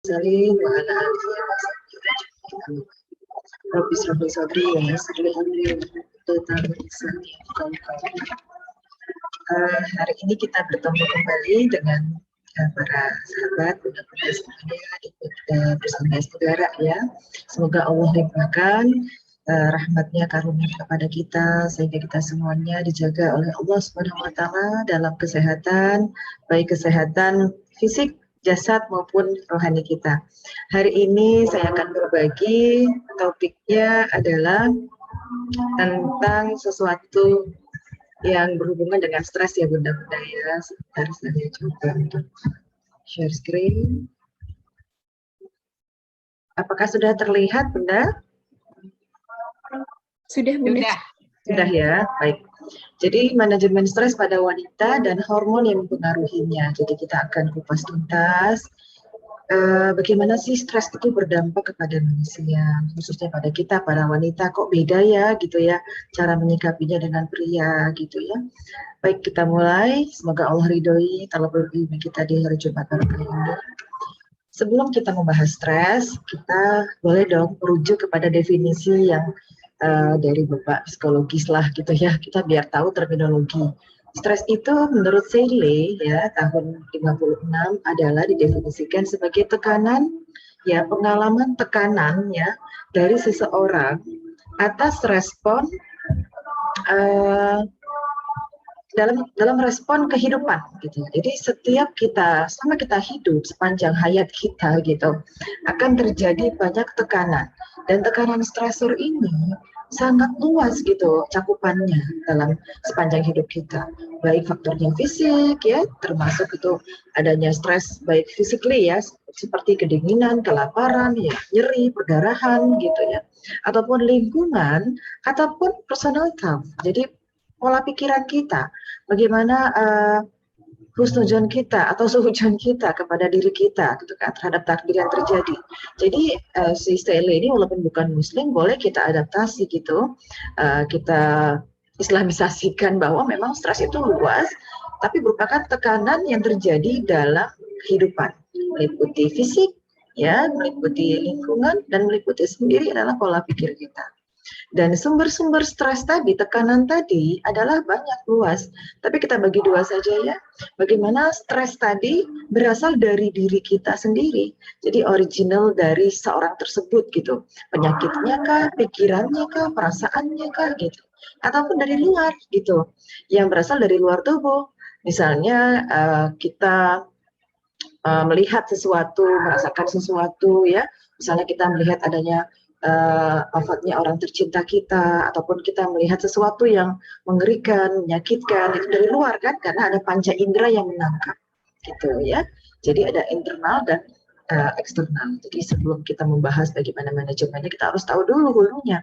Salim wa ala alihi wa sahbihi. Rabbi shrah li sadri wa yassir li amri hari ini kita bertemu kembali dengan para sahabat benar-benar semuanya bersama saudara ya. Semoga Allah limpahkan rahmatnya, karunia kepada kita sehingga kita semuanya dijaga oleh Allah Subhanahu wa taala dalam kesehatan, baik kesehatan fisik, jasad maupun rohani kita. Hari ini saya akan berbagi, topiknya adalah tentang sesuatu yang berhubungan dengan stres ya Bunda-Bunda ya. Sebentar saya coba untuk share screen. Apakah sudah terlihat Bunda? Sudah Bunda. Sudah ya, baik. Jadi manajemen stres pada wanita dan hormon yang mempengaruhinya. Jadi kita akan kupas tuntas bagaimana sih stres itu berdampak kepada manusia, khususnya pada kita para wanita. Kok beda ya gitu ya cara menyikapinya dengan pria gitu ya. Baik, kita mulai. Semoga Allah ridhoi talabul ilmi kita di hari Jumat barokah ini. Sebelum kita membahas stres, kita boleh dong merujuk kepada definisi yang dari Bapak psikologis lah gitu ya, kita biar tahu terminologi. Stres itu menurut Seeley ya tahun 56 adalah didefinisikan sebagai tekanan ya, pengalaman tekanan ya dari seseorang atas respon dalam respon kehidupan gitu. Jadi setiap kita sama kita hidup sepanjang hayat kita gitu akan terjadi banyak tekanan, dan tekanan stresor ini sangat luas gitu cakupannya dalam sepanjang hidup kita, baik faktornya fisik ya, termasuk itu adanya stres baik physically ya seperti kedinginan, kelaparan ya, nyeri, perdarahan gitu ya, ataupun lingkungan ataupun personal health. Jadi pola pikiran kita, bagaimana husnuzon kita atau suhujon kita kepada diri kita gitu kan, terhadap takdir yang terjadi. Jadi si Seeley ini walaupun bukan muslim boleh kita adaptasi gitu, kita islamisasikan bahwa memang stres itu luas tapi merupakan tekanan yang terjadi dalam kehidupan, meliputi fisik ya, meliputi lingkungan, dan meliputi sendiri adalah pola pikir kita. Dan sumber-sumber stres tadi, tekanan tadi adalah banyak luas, tapi kita bagi dua saja ya. Bagaimana stres tadi berasal dari diri kita sendiri, jadi original dari seorang tersebut gitu, penyakitnya kah, pikirannya kah, perasaannya kah gitu, ataupun dari luar gitu, yang berasal dari luar tubuh. Misalnya kita melihat sesuatu, merasakan sesuatu ya, misalnya kita melihat adanya wafatnya orang tercinta kita, ataupun kita melihat sesuatu yang mengerikan, menyakitkan, itu dari luar kan, karena ada panca indera yang menangkap gitu ya. Jadi ada internal dan eksternal. Jadi sebelum kita membahas bagaimana manajemennya, kita harus tahu dulu hulunya.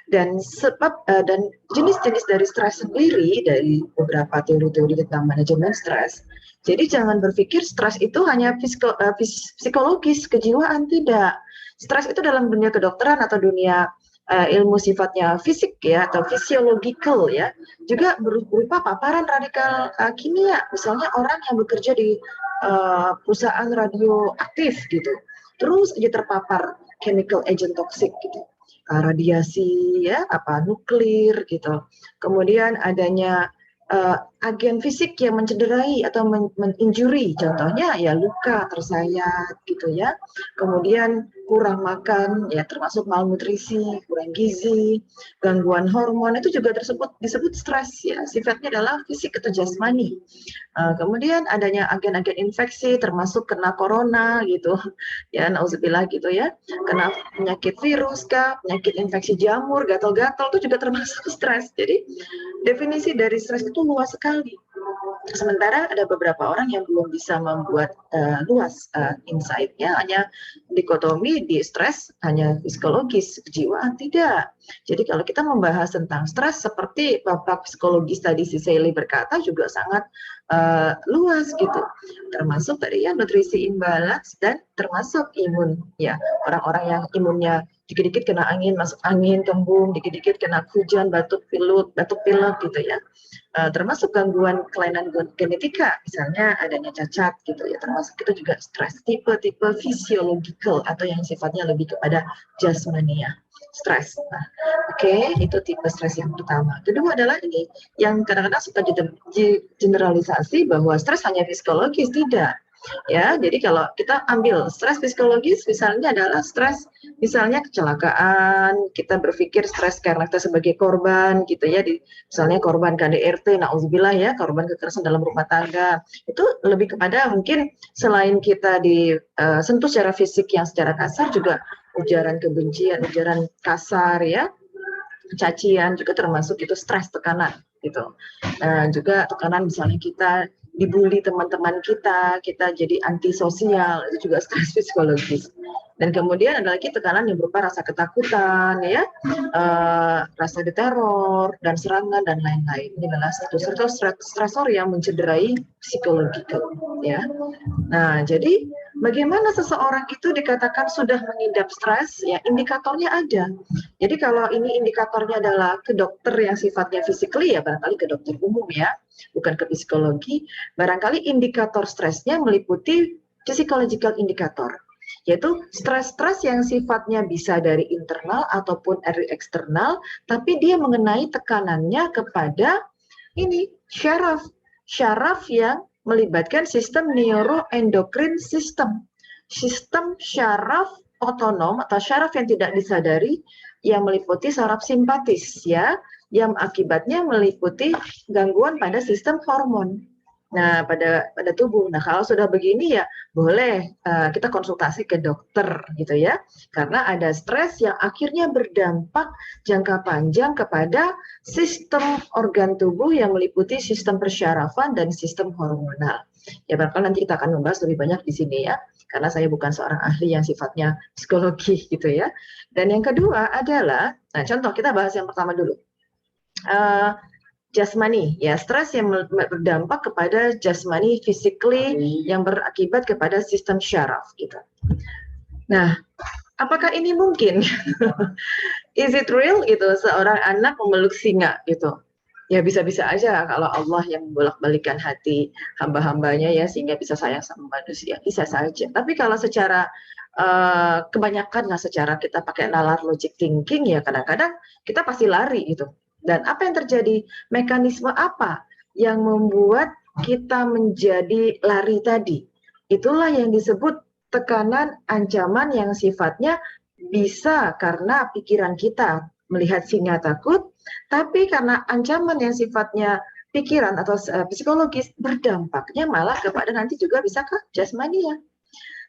Dan sebab dan jenis-jenis dari stres sendiri, dari beberapa teori-teori tentang manajemen stres. Jadi jangan berpikir stres itu hanya psikologis, kejiwaan, tidak. Stres itu dalam dunia kedokteran atau dunia ilmu sifatnya fisik ya, atau physiological ya, juga berupa paparan radikal kimia. Misalnya orang yang bekerja di perusahaan radioaktif gitu, terus aja terpapar chemical agent toxic gitu, radiasi ya, apa nuklir gitu. Kemudian adanya agen fisik yang mencederai atau menginjuri, contohnya ya luka, tersayat gitu ya. Kemudian kurang makan ya, termasuk malnutrisi, kurang gizi, gangguan hormon, itu juga disebut stres ya, sifatnya adalah fisik atau jasmani. Kemudian adanya agen-agen infeksi, termasuk kena corona gitu ya, nauzubillah gitu ya, kena penyakit virus kah, penyakit infeksi jamur, gatal-gatal, itu juga termasuk stres. Jadi definisi dari stres itu luas sekali. Sementara ada beberapa orang yang belum bisa membuat luas insight-nya, hanya dikotomi di stres hanya psikologis, kejiwaan, tidak. Jadi kalau kita membahas tentang stres, seperti Bapak psikologis tadi si Seeley berkata, juga sangat luas gitu, termasuk tadi ya nutrisi imbalance dan termasuk imun ya, orang-orang yang imunnya dikit-dikit kena angin, masuk angin, kembung, dikit-dikit kena hujan, batuk pilek gitu ya. Termasuk gangguan kelainan genetika, misalnya adanya cacat gitu ya, termasuk itu juga stres, tipe-tipe physiological atau yang sifatnya lebih kepada jasmania, stres. Nah, itu tipe stres yang pertama. Kedua adalah ini yang kadang-kadang suka generalisasi bahwa stres hanya psikologis, tidak. Ya, jadi kalau kita ambil stres psikologis, misalnya adalah stres, misalnya kecelakaan, kita berpikir stres karena kita sebagai korban, gitu ya, misalnya korban KDRT, nauzubillah ya, korban kekerasan dalam rumah tangga, itu lebih kepada mungkin selain kita disentuh secara fisik yang secara kasar, juga ujaran kebencian, ujaran kasar ya, cacian juga termasuk itu stres, tekanan gitu. Juga tekanan misalnya kita dibully teman-teman kita jadi antisosial, itu juga stres psikologis. Dan kemudian ada lagi tekanan yang berupa rasa ketakutan, ya, rasa diteror dan serangan dan lain-lain. Ini adalah satu stresor yang mencederai psikologi, ya. Nah, jadi bagaimana seseorang itu dikatakan sudah mengidap stres? Ya, indikatornya ada. Jadi kalau ini indikatornya adalah ke dokter yang sifatnya physically, ya barangkali ke dokter umum ya, bukan ke psikologi. Barangkali indikator stresnya meliputi physiological indicator, yaitu stres-stres yang sifatnya bisa dari internal ataupun dari eksternal, tapi dia mengenai tekanannya kepada ini syaraf yang melibatkan sistem neuroendokrin sistem syaraf otonom atau syaraf yang tidak disadari, yang meliputi saraf simpatis ya, yang akibatnya meliputi gangguan pada sistem hormon. Nah, pada tubuh. Nah, kalau sudah begini ya boleh kita konsultasi ke dokter gitu ya. Karena ada stres yang akhirnya berdampak jangka panjang kepada sistem organ tubuh yang meliputi sistem persyarafan dan sistem hormonal. Ya, barangkali nanti kita akan membahas lebih banyak di sini ya. Karena saya bukan seorang ahli yang sifatnya psikologi gitu ya. Dan yang kedua adalah, nah contoh kita bahas yang pertama dulu. Jasmani, ya, stres yang berdampak kepada jasmani physically yang berakibat kepada sistem syaraf gitu. Nah, apakah ini mungkin? Is it real gitu seorang anak memeluk singa gitu? Ya bisa-bisa aja kalau Allah yang membolak-balikan hati hamba-hambanya ya sehingga bisa sayang sama manusia, bisa saja. Tapi kalau secara kebanyakan secara kita pakai nalar logic thinking ya kadang-kadang kita pasti lari gitu. Dan apa yang terjadi? Mekanisme apa yang membuat kita menjadi lari tadi? Itulah yang disebut tekanan ancaman yang sifatnya bisa karena pikiran kita melihat singa takut, tapi karena ancaman yang sifatnya pikiran atau psikologis berdampaknya malah kepada nanti juga bisa ke jasmania.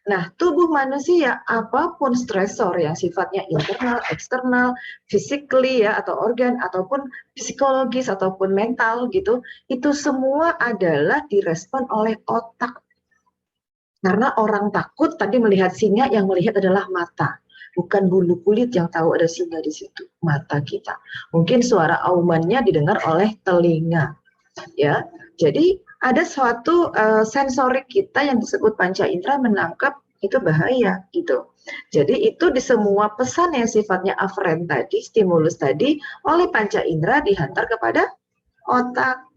Nah, tubuh manusia apapun stresor yang sifatnya internal, eksternal, physically ya atau organ ataupun psikologis ataupun mental gitu, itu semua adalah direspon oleh otak. Karena orang takut tadi melihat singa, yang melihat adalah mata, bukan bulu kulit yang tahu ada singa di situ, mata kita. Mungkin suara aumannya didengar oleh telinga, ya. Jadi ada suatu sensorik kita yang disebut panca indera menangkap itu bahaya gitu. Jadi itu di semua pesan yang sifatnya aferen tadi, stimulus tadi, oleh panca indera dihantar kepada otak.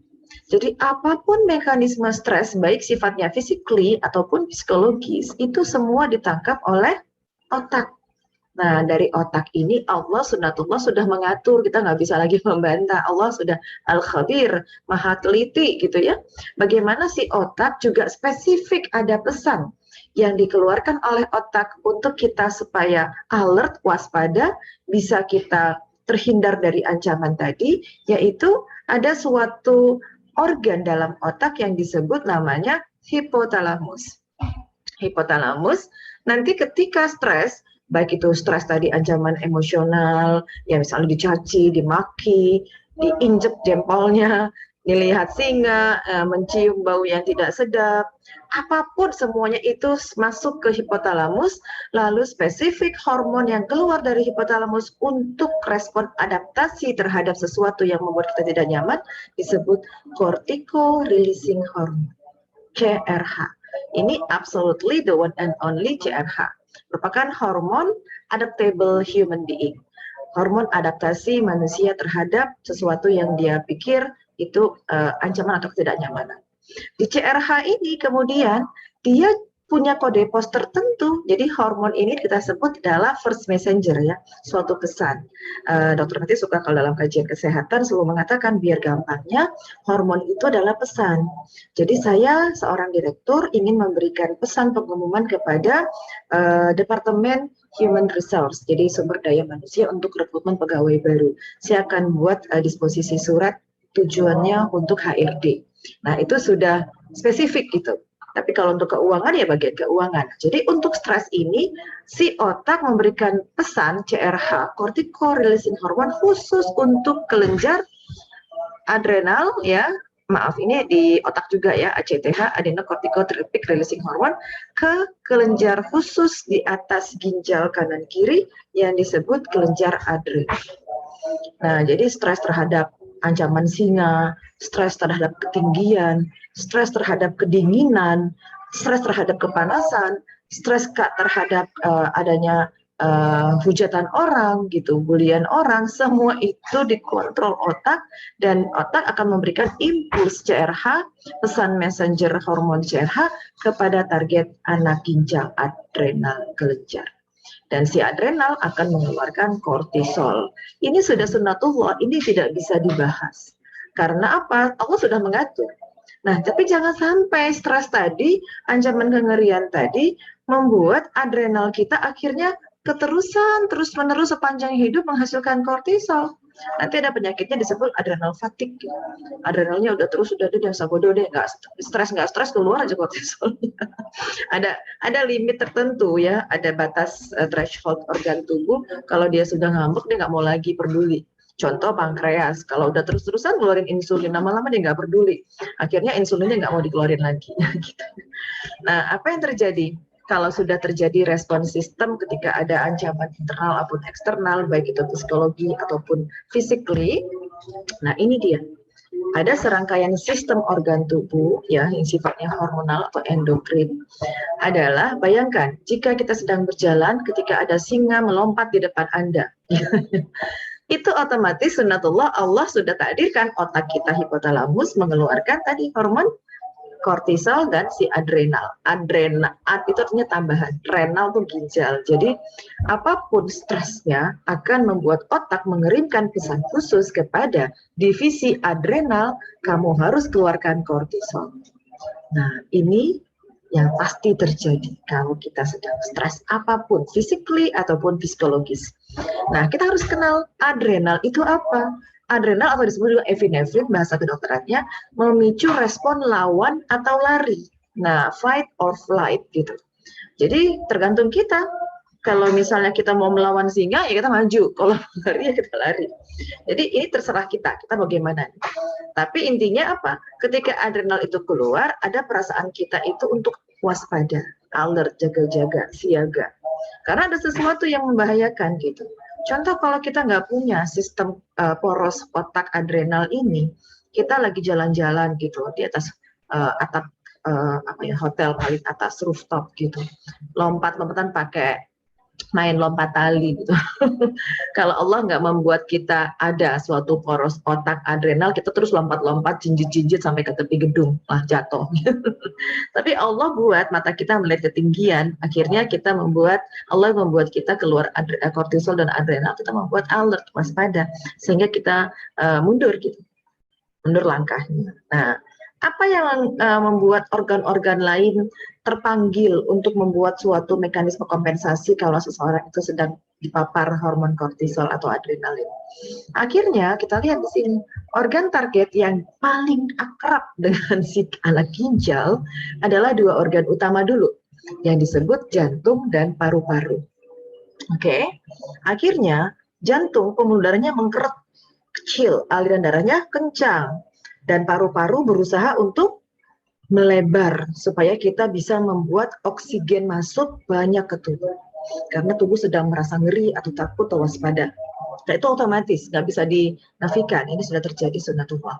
Jadi apapun mekanisme stres, baik sifatnya physically ataupun psikologis, itu semua ditangkap oleh otak. Nah, dari otak ini Allah sunnatullah sudah mengatur, kita nggak bisa lagi membantah. Allah sudah al-khabir, maha teliti gitu ya. Bagaimana si otak juga spesifik ada pesan yang dikeluarkan oleh otak untuk kita supaya alert, waspada, bisa kita terhindar dari ancaman tadi, yaitu ada suatu organ dalam otak yang disebut namanya hipotalamus. Hipotalamus nanti ketika stres, baik itu stres tadi ancaman emosional, ya misalnya dicaci, dimaki, diinjek jempolnya, Dilihat singa, mencium bau yang tidak sedap, apapun semuanya itu masuk ke hipotalamus, lalu spesifik hormon yang keluar dari hipotalamus untuk respon adaptasi terhadap sesuatu yang membuat kita tidak nyaman disebut cortical releasing hormone, CRH. Ini absolutely the one and only CRH. Merupakan hormon adaptable human being. Hormon adaptasi manusia terhadap sesuatu yang dia pikir itu ancaman atau ketidaknyamanan. Di CRH ini kemudian dia punya kode pos tertentu. Jadi hormon ini kita sebut adalah first messenger ya, suatu pesan. Dokter nanti suka kalau dalam kajian kesehatan selalu mengatakan biar gampangnya hormon itu adalah pesan. Jadi saya seorang direktur ingin memberikan pesan pengumuman kepada Departemen Human Resource, jadi sumber daya manusia untuk rekrutmen pegawai baru. Saya akan buat disposisi surat tujuannya untuk HRD. Nah, itu sudah spesifik gitu. Tapi kalau untuk keuangan ya bagian keuangan. Jadi untuk stres ini si otak memberikan pesan CRH, cortical releasing hormone khusus untuk kelenjar adrenal ya. Maaf ini di otak juga ya, ACTH, adenocorticotropic releasing hormone ke kelenjar khusus di atas ginjal kanan kiri yang disebut kelenjar adrenal. Nah, jadi stres terhadap ancaman singa, stres terhadap ketinggian, stres terhadap kedinginan, stres terhadap kepanasan, stres terhadap adanya hujatan orang gitu, bulian orang, semua itu dikontrol otak dan otak akan memberikan impuls CRH, pesan messenger hormon CRH kepada target anak ginjal adrenal kelenjar. Dan si adrenal akan mengeluarkan kortisol. Ini sudah sunnatullah, ini tidak bisa dibahas. Karena apa? Allah sudah mengatur. Nah, tapi jangan sampai stres tadi, ancaman kengerian tadi, membuat adrenal kita akhirnya keterusan, terus-menerus sepanjang hidup menghasilkan kortisol. Nanti ada penyakitnya disebut adrenal fatigue. Adrenalnya udah terus, udah sabodo deh, nggak stres keluar aja kortisol. ada limit tertentu ya, ada batas threshold organ tubuh. Kalau dia sudah ngambek dia nggak mau lagi peduli. Contoh pankreas, kalau udah terus-terusan keluarin insulin, lama-lama dia nggak peduli. Akhirnya insulinnya nggak mau dikeluarin lagi. Gitu. Nah, apa yang terjadi? Kalau sudah terjadi respon sistem ketika ada ancaman internal ataupun eksternal, baik itu psikologi ataupun physically, nah ini dia. Ada serangkaian sistem organ tubuh ya yang sifatnya hormonal atau endokrin. Adalah bayangkan jika kita sedang berjalan ketika ada singa melompat di depan Anda. Itu otomatis sunnatullah Allah sudah takdirkan otak kita hipotalamus mengeluarkan tadi hormon kortisol dan si adrenal. Adrenal itu artinya tambahan. Renal itu ginjal. Jadi apapun stresnya akan membuat otak mengirimkan pesan khusus kepada divisi adrenal, kamu harus keluarkan kortisol. Nah, ini yang pasti terjadi kalau kita sedang stres apapun, physically ataupun psikologis. Nah, kita harus kenal adrenal itu apa. Adrenal atau disebut juga epinefrin bahasa kedokterannya memicu respon lawan atau lari. Nah, fight or flight gitu. Jadi tergantung kita. Kalau misalnya kita mau melawan singa ya kita maju, kalau lari ya kita lari. Jadi ini terserah kita bagaimana. Tapi intinya apa? Ketika adrenal itu keluar, ada perasaan kita itu untuk waspada, alert, jaga-jaga, siaga. Karena ada sesuatu yang membahayakan gitu. Contoh kalau kita nggak punya sistem poros otak adrenal ini, kita lagi jalan-jalan gitu di atas atap hotel paling atas rooftop gitu, lompat-lompatan pakai main lompat tali gitu. Kalau Allah nggak membuat kita ada suatu poros otak adrenal, kita terus lompat-lompat, jinjit-jinjit sampai ke tepi gedung, lah jatuh. Tapi Allah buat mata kita melihat ketinggian, akhirnya Allah membuat kita keluar kortisol dan adrenal, kita membuat alert, waspada, sehingga kita mundur gitu, mundur langkahnya. Nah, apa yang membuat organ-organ lain terpanggil untuk membuat suatu mekanisme kompensasi kalau seseorang itu sedang dipapar hormon kortisol atau adrenalin? Akhirnya kita lihat di sini, organ target yang paling akrab dengan si anak ginjal adalah dua organ utama dulu, yang disebut jantung dan paru-paru. Oke, akhirnya jantung pembuluh darahnya mengkeret kecil, aliran darahnya kencang. dan paru-paru berusaha untuk melebar supaya kita bisa membuat oksigen masuk banyak ke tubuh karena tubuh sedang merasa ngeri atau takut atau waspada. Nah, itu otomatis nggak bisa dinafikan, ini sudah terjadi sunatullah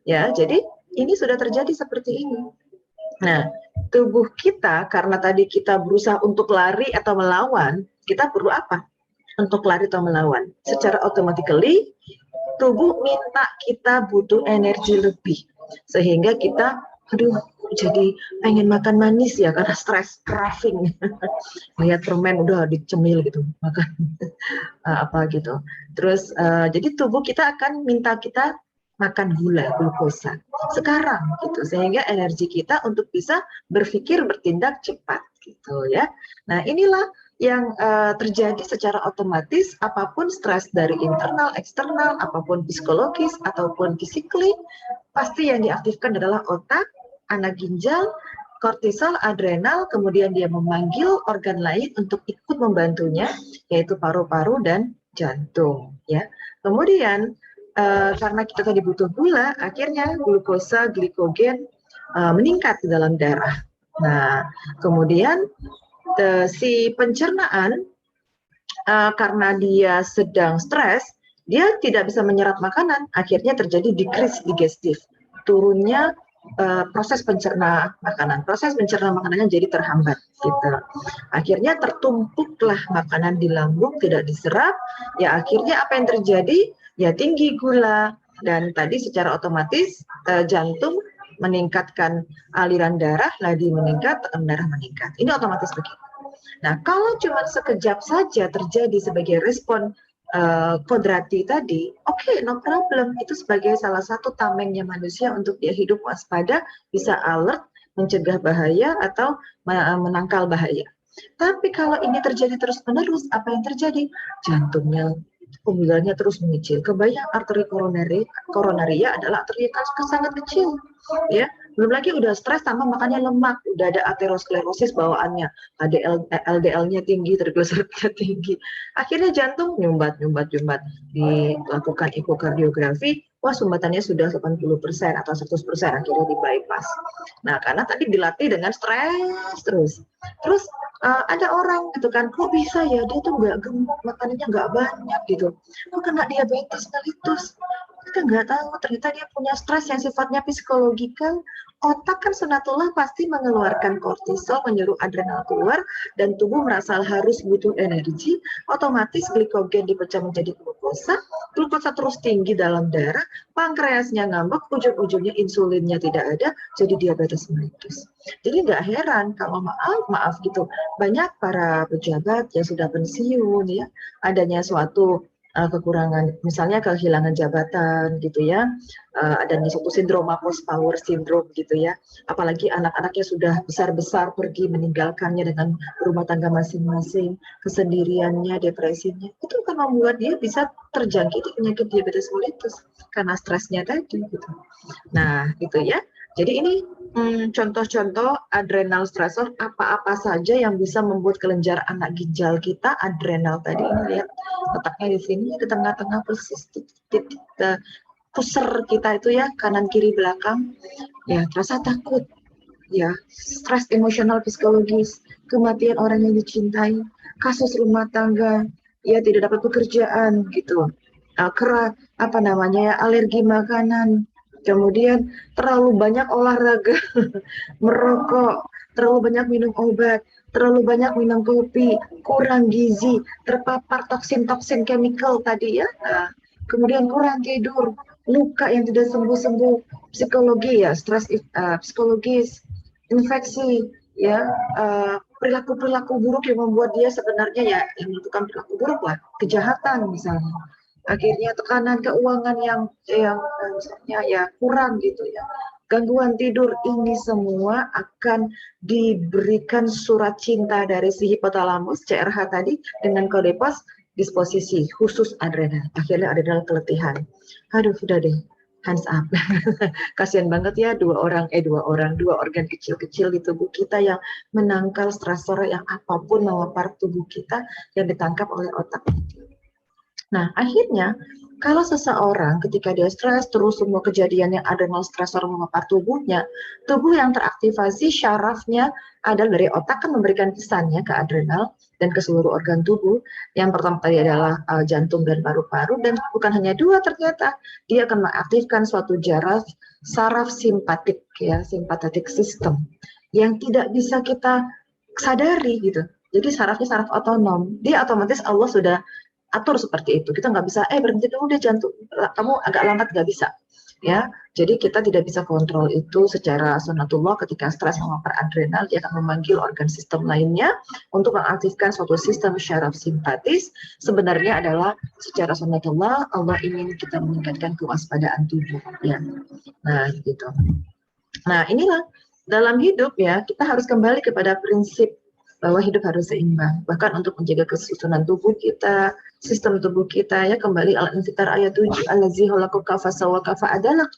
ya. Jadi ini sudah terjadi seperti ini. Nah, tubuh kita karena tadi kita berusaha untuk lari atau melawan, kita perlu apa untuk lari atau melawan? Secara automatically tubuh minta kita butuh energi lebih, sehingga kita aduh jadi pengen makan manis ya karena stres, craving. Lihat permen udah dicemil gitu makan apa gitu. Terus jadi tubuh kita akan minta kita makan gula, glukosa sekarang gitu, sehingga energi kita untuk bisa berpikir bertindak cepat gitu ya. Nah, inilah yang terjadi secara otomatis apapun stres dari internal, eksternal, apapun psikologis ataupun fisikly, pasti yang diaktifkan adalah otak, anak ginjal, kortisol, adrenal, kemudian dia memanggil organ lain untuk ikut membantunya, yaitu paru-paru dan jantung ya. Kemudian karena kita tadi butuh gula, akhirnya glukosa, glikogen meningkat di dalam darah. Nah, kemudian si pencernaan karena dia sedang stres, dia tidak bisa menyerap makanan, akhirnya terjadi decrease digestif, turunnya proses pencerna makanan. Proses pencerna makanannya jadi terhambat gitu. Akhirnya tertumpuklah makanan di lambung, tidak diserap, ya akhirnya apa yang terjadi? Ya tinggi gula, dan tadi secara otomatis jantung meningkatkan aliran darah, nadi meningkat, tekanan darah meningkat. Ini otomatis begitu. Nah, kalau cuma sekejap saja terjadi sebagai respon kodrati tadi, oke, no problem. Itu sebagai salah satu tamengnya manusia untuk dia hidup waspada, bisa alert, mencegah bahaya atau menangkal bahaya. Tapi kalau ini terjadi terus-menerus, apa yang terjadi? Jantungnya, pembuluhannya terus mengecil. Kebayang arteri koronaria adalah arteri yang sangat kecil, ya. Belum lagi udah stres tambah makannya lemak, udah ada aterosklerosis bawaannya, LDL-nya tinggi, trigliseridnya tinggi. Akhirnya jantung nyumbat, dilakukan ekokardiografi, wah sumbatannya sudah 80% atau 100%, akhirnya di bypass. Nah, karena tadi dilatih dengan stres terus. Terus ada orang gitu kan, kok bisa ya dia tuh nggak gemuk, makanannya nggak banyak gitu, kok kena diabetes mellitus. Kita nggak tahu, ternyata dia punya stres yang sifatnya psikologikal. Otak kan sunatullah pasti mengeluarkan kortisol, menyuruh adrenal keluar, dan tubuh merasa harus butuh energi, otomatis glikogen dipecah menjadi glukosa, glukosa terus tinggi dalam darah, pankreasnya ngambek, ujung-ujungnya insulinnya tidak ada, jadi diabetes mellitus. Jadi nggak heran kalau maaf gitu, banyak para pejabat yang sudah pensiun ya, adanya suatu kekurangan, misalnya kehilangan jabatan gitu ya, adanya suatu sindroma post power syndrome gitu ya, apalagi anak-anaknya sudah besar-besar pergi meninggalkannya dengan rumah tangga masing-masing, kesendiriannya, depresinya, itu akan membuat dia bisa terjangkit penyakit diabetes mellitus karena stresnya tadi gitu. Nah gitu ya, jadi ini contoh-contoh adrenal stressor apa-apa saja yang bisa membuat kelenjar anak ginjal kita. Adrenal tadi ini lihat letaknya di sini di tengah-tengah persis pusar kita itu ya, kanan kiri belakang ya, rasa takut ya, stres emosional psikologis, kematian orang yang dicintai, kasus rumah tangga ya, tidak dapat pekerjaan gitu, apa namanya ya, alergi makanan, kemudian terlalu banyak olahraga, merokok, terlalu banyak minum obat, terlalu banyak minum kopi, kurang gizi, terpapar toksin-toksin chemical tadi ya, kemudian kurang tidur, luka yang tidak sembuh-sembuh, psikologi ya, stres psikologis, infeksi ya, perilaku-perilaku buruk yang membuat dia sebenarnya ya yang melakukan perilaku buruk lah, kejahatan misalnya. Akhirnya tekanan keuangan yang misalnya ya kurang gitu ya, gangguan tidur, ini semua akan diberikan surat cinta dari si hipotalamus CRH tadi dengan kode pos disposisi khusus adrenal. Akhirnya adrenal keletihan. Aduh, udah deh, hands up. Kasihan banget ya dua organ kecil-kecil di tubuh kita yang menangkal stresor yang apapun memapar tubuh kita yang ditangkap oleh otak. Nah, akhirnya Kalau seseorang ketika dia stres, terus semua kejadian yang adrenal stresor memapar tubuhnya, tubuh yang teraktivasi syarafnya adalah dari otak kan memberikan pesannya ke adrenal dan ke seluruh organ tubuh. Yang pertama tadi adalah jantung dan paru-paru, dan bukan hanya dua ternyata, dia akan mengaktifkan suatu saraf simpatik, ya, sympathetic system yang tidak bisa kita sadari gitu. Jadi sarafnya saraf otonom, dia otomatis Allah sudah atur seperti itu. Kita nggak bisa, berhenti dulu deh jantung, kamu agak lambat, nggak bisa. Ya, jadi kita tidak bisa kontrol itu secara sunatullah. Ketika stres memapar adrenal, dia akan memanggil organ sistem lainnya untuk mengaktifkan suatu sistem syaraf simpatis. Sebenarnya adalah secara sunatullah Allah ingin kita meningkatkan kewaspadaan tubuh. Ya, nah gitu. Nah inilah dalam hidup ya, kita harus kembali kepada prinsip bahwa hidup harus seimbang. Bahkan untuk menjaga kesusunan tubuh kita, sistem tubuh kita, ya kembali Al-Infitar ayat 7, allazi khalaqaka fasawwaka fa'adalak,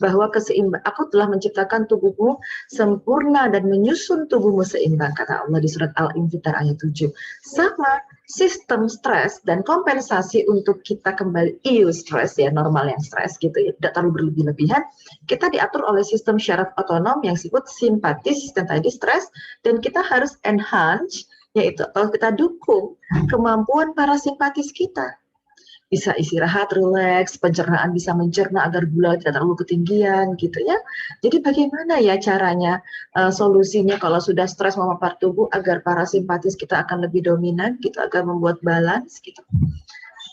bahwa aku telah menciptakan tubuhmu sempurna dan menyusun tubuhmu seimbang, kata Allah di surat Al-Infitar ayat 7. Sama sistem stres dan kompensasi untuk kita kembali stres, ya normal yang stres gitu ya, tidak terlalu berlebih-lebihan, kita diatur oleh sistem syaraf otonom yang disebut simpatis dan tadi stres, dan kita harus enhance, yaitu atau kita dukung kemampuan parasimpatis kita. Bisa istirahat, rileks, pencernaan bisa mencerna agar gula tidak terlalu ketinggian gitu ya. Jadi bagaimana ya caranya, solusinya kalau sudah stres memapar tubuh agar parasimpatis kita akan lebih dominan gitu, agar membuat balance gitu.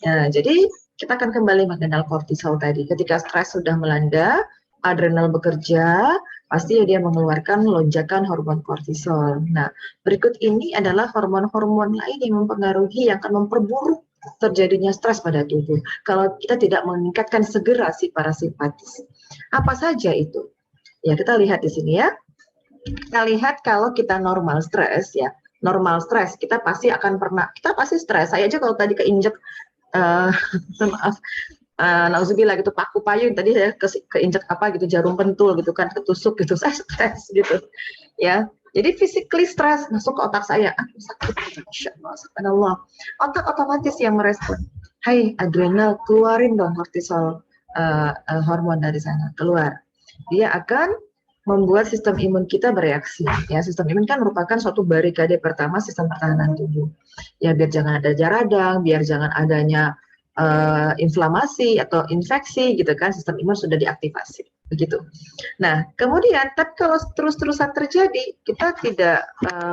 Ya, jadi kita akan kembali mengenal kortisol tadi. Ketika stres sudah melanda, adrenal bekerja, pasti dia mengeluarkan lonjakan hormon kortisol. Nah, berikut ini adalah hormon-hormon lain yang mempengaruhi, yang akan memperburuk terjadinya stres pada tubuh kalau kita tidak meningkatkan segera si parasimpatis. Apa saja itu? Ya, kita lihat di sini ya. Kita lihat kalau kita normal stres ya, normal stres kita pasti kita pasti stres. Saya aja kalau tadi keinjek maaf, nauzubillah gitu, paku payung tadi saya keinjek apa gitu, jarum pentul gitu kan, ketusuk gitu, saya stres gitu ya. Jadi physically stress masuk ke otak saya, sakit, Masya Allah, subhanallah. Otak otomatis yang merespon, hai adrenal keluarin dong kortisol, hormon dari sana keluar. Dia akan membuat sistem imun kita bereaksi. Ya, sistem imun kan merupakan suatu barikade pertama sistem pertahanan tubuh. Ya, biar jangan ada radang, biar jangan adanya inflamasi atau infeksi gitu kan, sistem imun sudah diaktifasi begitu. Nah kemudian tapi kalau terus-terusan terjadi, kita tidak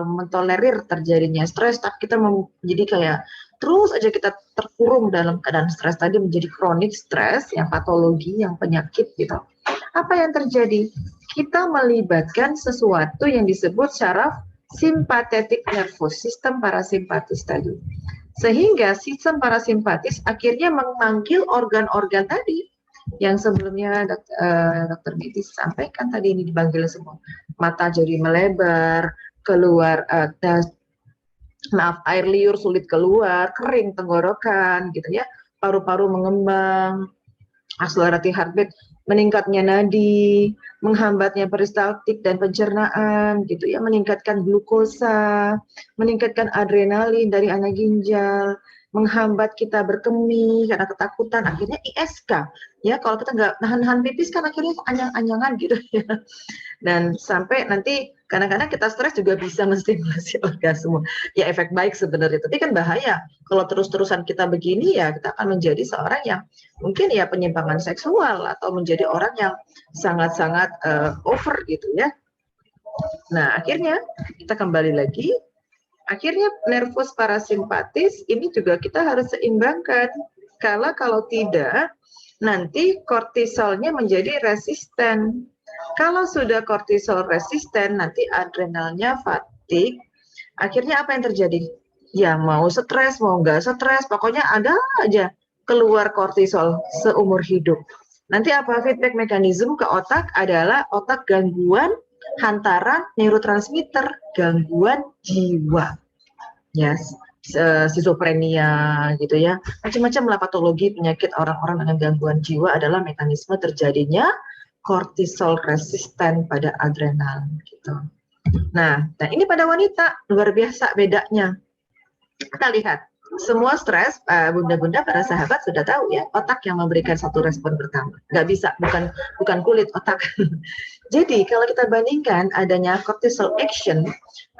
mentolerir terjadinya stres, tapi kita jadi kayak terus aja kita terkurung dalam keadaan stres tadi, menjadi kronik stres yang patologi, yang penyakit gitu. Apa yang terjadi? Kita melibatkan sesuatu yang disebut syaraf sympathetic nervous system, parasimpatis tadi. Sehingga sistem parasimpatis akhirnya memanggil organ-organ tadi yang sebelumnya dokter medis sampaikan tadi, ini dipanggil semua. Mata jadi melebar, keluar air liur sulit keluar, kering tenggorokan gitu ya, paru-paru mengembang, akselerasi heartbeat, meningkatnya nadi, menghambatnya peristaltik dan pencernaan gitu ya, meningkatkan glukosa, meningkatkan adrenalin dari anak ginjal, menghambat kita berkemih karena ketakutan, akhirnya ISK ya, kalau kita nggak nahan-nahan pipis kan akhirnya anyang-anyangan gitu ya. Dan sampai nanti kadang-kadang kita stres juga bisa menstimulasi orgasme. Ya efek baik sebenarnya, tapi kan bahaya kalau terus-terusan kita begini, ya kita akan menjadi seorang yang mungkin ya penyimpangan seksual atau menjadi orang yang sangat-sangat over gitu ya. Nah akhirnya kita kembali lagi, akhirnya nervus parasimpatis ini juga kita harus seimbangkan. Kalau tidak nanti kortisolnya menjadi resisten. Kalau sudah kortisol resisten, nanti adrenalnya fatigue. Akhirnya apa yang terjadi? Ya mau stres, mau nggak stres, pokoknya ada aja keluar kortisol seumur hidup. Nanti apa feedback mekanisme ke otak adalah otak gangguan hantaran neurotransmitter, gangguan jiwa. Yes, skizofrenia gitu ya, macam-macam lah patologi penyakit orang-orang dengan gangguan jiwa adalah mekanisme terjadinya kortisol resisten pada adrenal gitu. Nah ini pada wanita luar biasa bedanya. Kita lihat semua stres, bunda-bunda para sahabat sudah tahu ya, otak yang memberikan satu respon pertama. Nggak bisa, bukan kulit, otak. Jadi kalau kita bandingkan adanya cortisol action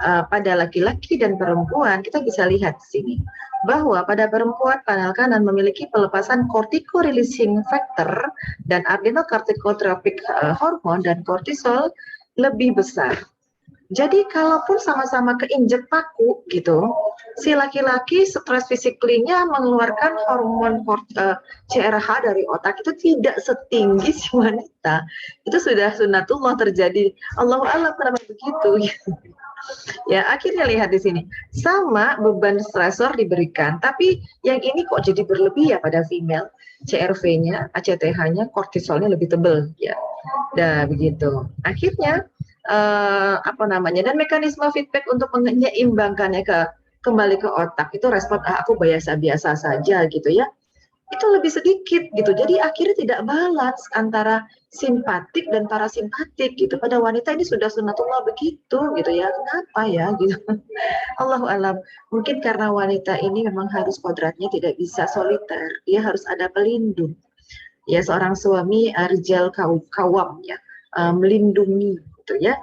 pada laki-laki dan perempuan, kita bisa lihat di sini bahwa pada perempuan panel kanan memiliki pelepasan cortico-releasing factor dan adrenocorticotropic hormone dan kortisol lebih besar. Jadi kalaupun sama-sama keinjek paku gitu, si laki-laki stres physically-nya mengeluarkan hormon CRH dari otak itu tidak setinggi si wanita. Itu sudah sunatullah terjadi. Allahu a'lam kenapa begitu. Ya, akhirnya lihat di sini. Sama beban stresor diberikan, tapi yang ini kok jadi berlebih ya pada female. CRV-nya, ACTH-nya, kortisolnya lebih tebal ya. Nah, begitu. Akhirnya dan mekanisme feedback untuk menyeimbangkannya kembali ke otak itu respon aku biasa-biasa saja gitu ya, itu lebih sedikit gitu. Jadi akhirnya tidak balance antara simpatik dan parasimpatik gitu. Pada wanita ini sudah sunatullah begitu gitu ya. Kenapa ya gitu. Allahu alam. Mungkin karena wanita ini memang harus kodratnya tidak bisa soliter. Dia harus ada pelindung. Ya, seorang suami rijal kawam ya, melindungi gitu ya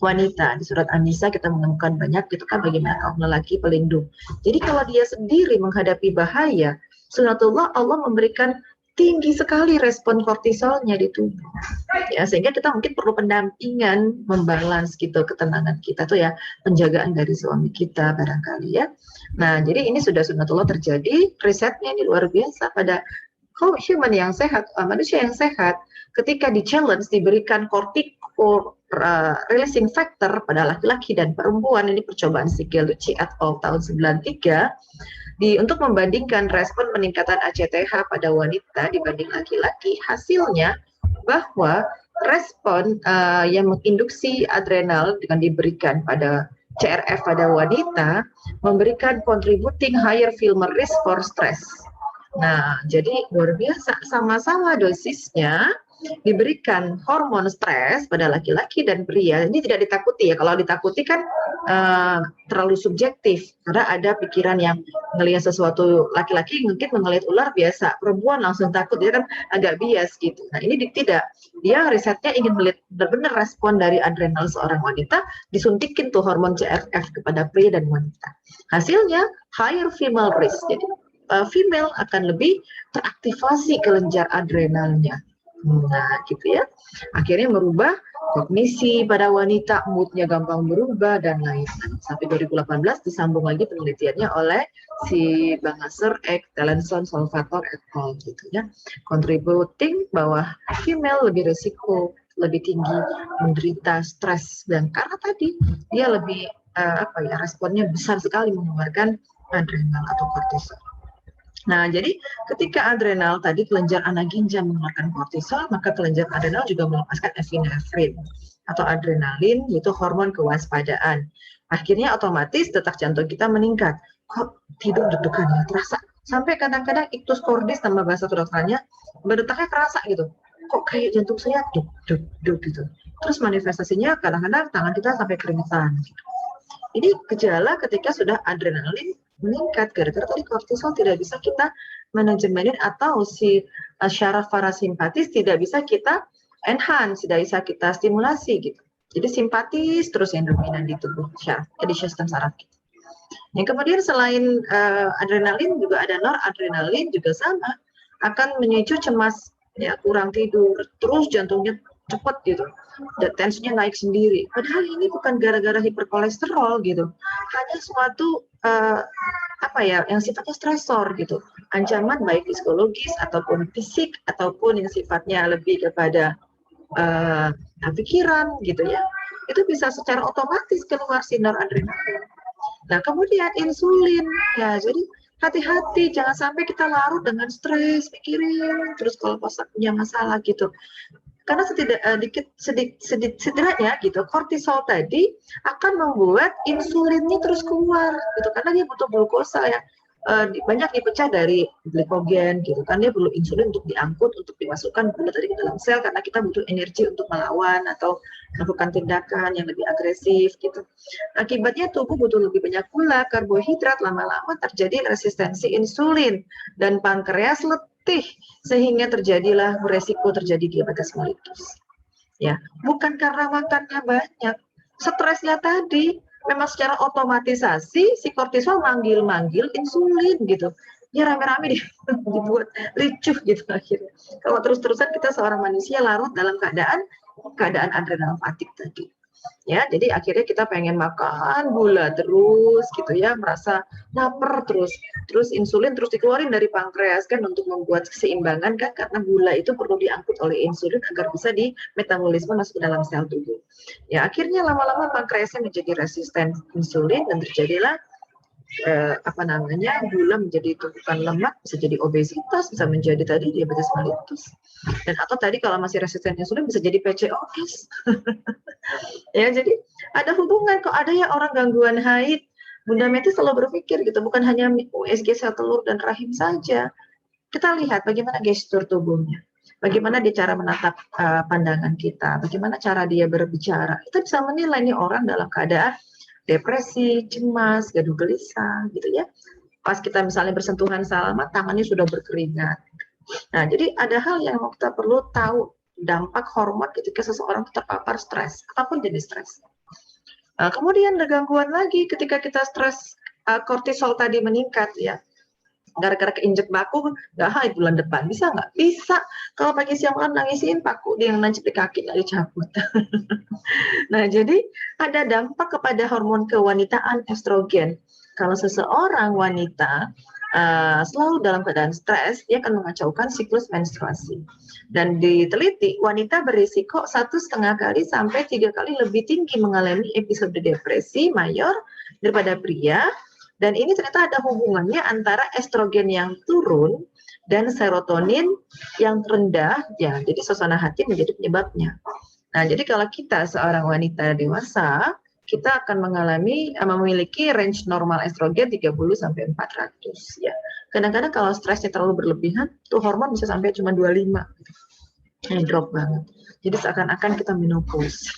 wanita. Di surat An-Nisa kita menemukan banyak gitu kan bagaimana kaum lelaki pelindung. Jadi kalau dia sendiri menghadapi bahaya, sunatullah Allah memberikan tinggi sekali respon kortisolnya di tubuh. Ya, sehingga kita mungkin perlu pendampingan membalans gitu ketenangan kita tuh ya, penjagaan dari suami kita barangkali ya. Nah, jadi ini sudah sunatullah terjadi, risetnya ini luar biasa pada human yang sehat, manusia yang sehat, ketika di-challenge diberikan cortico releasing factor pada laki-laki dan perempuan, ini percobaan Sigelucci et al. Tahun 93, untuk membandingkan respon peningkatan ACTH pada wanita dibanding laki-laki, hasilnya bahwa respon yang menginduksi adrenal dengan diberikan pada CRF pada wanita memberikan contributing higher filmer risk for stress. Nah, jadi luar biasa, sama-sama dosisnya diberikan hormon stres pada laki-laki dan pria. Ini tidak ditakuti ya, kalau ditakuti kan terlalu subjektif, karena ada pikiran yang melihat sesuatu, laki-laki mungkin melihat ular biasa, perempuan langsung takut, dia kan agak bias gitu. Nah ini tidak, dia risetnya ingin melihat benar-benar respon dari adrenal seorang wanita, disuntikin tuh hormon CRF kepada pria dan wanita. Hasilnya higher female risk, jadi female akan lebih teraktivasi kelenjar adrenalnya. Nah, gitu ya. Akhirnya merubah kognisi pada wanita, moodnya gampang berubah dan lain-lain. Sampai 2018 disambung lagi penelitiannya oleh si Bangaser, Telenson, Salvatore et al. Gitu ya. Contributing bahwa female lebih risiko lebih tinggi menderita stres, dan karena tadi dia lebih responnya besar sekali mengeluarkan adrenal atau kortisol. Nah, jadi ketika adrenal tadi kelenjar anak ginjal mengeluarkan kortisol, maka kelenjar adrenal juga melepaskan epinefrin atau adrenalin, yaitu hormon kewaspadaan. Akhirnya otomatis detak jantung kita meningkat. Kok tidur deg-degannya terasa? Sampai kadang-kadang ictus cordis, nama bahasa kedokterannya, berdetaknya kerasa gitu. Kok kayak jantung saya deg-deg gitu. Terus manifestasinya kadang-kadang tangan kita sampai keringetan. Gitu. Ini gejala ketika sudah adrenalin meningkat, gara-gara tadi kortisol tidak bisa kita manajemenin, atau si syaraf parasimpatis tidak bisa kita enhance, tidak bisa kita stimulasi gitu. Jadi simpatis terus yang dominan di tubuh syaraf, di sistem saraf kita. Yang kemudian selain adrenalin juga ada noradrenalin, juga sama, akan memicu cemas, ya, kurang tidur, terus jantungnya cepat gitu, dan tensinya naik sendiri. Padahal ini bukan gara-gara hiperkolesterol gitu, hanya suatu yang sifatnya stresor gitu, ancaman baik psikologis ataupun fisik ataupun yang sifatnya lebih kepada pikiran gitu ya. Itu bisa secara otomatis keluar si noradrenalin. Nah, kemudian insulin ya, jadi hati-hati jangan sampai kita larut dengan stres, pikirin terus kalau pas punya masalah gitu. Karena setidaknya gitu, kortisol tadi akan membuat insulinnya terus keluar gitu, karena dia butuh glukosa ya, banyak dipecah dari glikogen gitu kan, dia perlu insulin untuk diangkut, untuk dimasukkan gula tadi ke dalam sel karena kita butuh energi untuk melawan atau melakukan tindakan yang lebih agresif gitu. Akibatnya tubuh butuh lebih banyak gula, karbohidrat, lama-lama terjadi resistensi insulin dan pankreas letih sehingga terjadilah beresiko terjadi diabetes mellitus. Ya, bukan karena makannya banyak, stresnya tadi memang secara otomatisasi si kortisol manggil-manggil insulin gitu. Ya rame-rame dibuat ricuh gitu akhirnya. Kalau terus-terusan kita seorang manusia larut dalam keadaan adrenal fatigue tadi. Ya, jadi akhirnya kita pengen makan gula terus gitu ya, merasa lapar terus insulin terus dikeluarin dari pankreas kan untuk membuat keseimbangan kan, karena gula itu perlu diangkut oleh insulin agar bisa di metabolisme masuk ke dalam sel tubuh. Ya, akhirnya lama-lama pankreasnya menjadi resisten insulin dan terjadilah gula menjadi tumpukan lemak, bisa jadi obesitas, bisa menjadi tadi diabetes mellitus, dan atau tadi kalau masih resisten insulin bisa jadi PCOS. Ya, jadi ada hubungan kok, ada ya orang gangguan haid. Bunda Meti selalu berpikir gitu, bukan hanya USG sel telur dan rahim saja. Kita lihat bagaimana gestur tubuhnya, bagaimana dia cara menatap pandangan kita, bagaimana cara dia berbicara. Kita bisa menilai nih orang dalam keadaan depresi, cemas, gaduh gelisah gitu ya. Pas kita misalnya bersentuhan salaman, tangannya sudah berkeringat. Nah, jadi ada hal yang kita perlu tahu, dampak hormon ketika seseorang terpapar stres, apapun jenis stres. Kemudian ada gangguan lagi ketika kita stres, kortisol tadi meningkat ya. Gara-gara keinjek paku, nggak haid bulan depan, bisa nggak? Bisa. Kalau pagi siang malam nangisin paku, dia yang nancep di kaki, nggak dicabut. Nah, jadi ada dampak kepada hormon kewanitaan estrogen. Kalau seseorang wanita selalu dalam keadaan stres, dia akan mengacaukan siklus menstruasi. Dan diteliti, wanita berisiko 1,5 kali sampai 3 kali lebih tinggi mengalami episode depresi mayor daripada pria. Dan ini ternyata ada hubungannya antara estrogen yang turun dan serotonin yang rendah, ya. Jadi suasana hati menjadi penyebabnya. Nah, jadi kalau kita seorang wanita dewasa, kita akan memiliki range normal estrogen 30 sampai 400 ya. Kadang-kadang kalau stresnya terlalu berlebihan, tuh hormon bisa sampai cuma 25. Drop banget. Jadi seakan-akan kita menopause.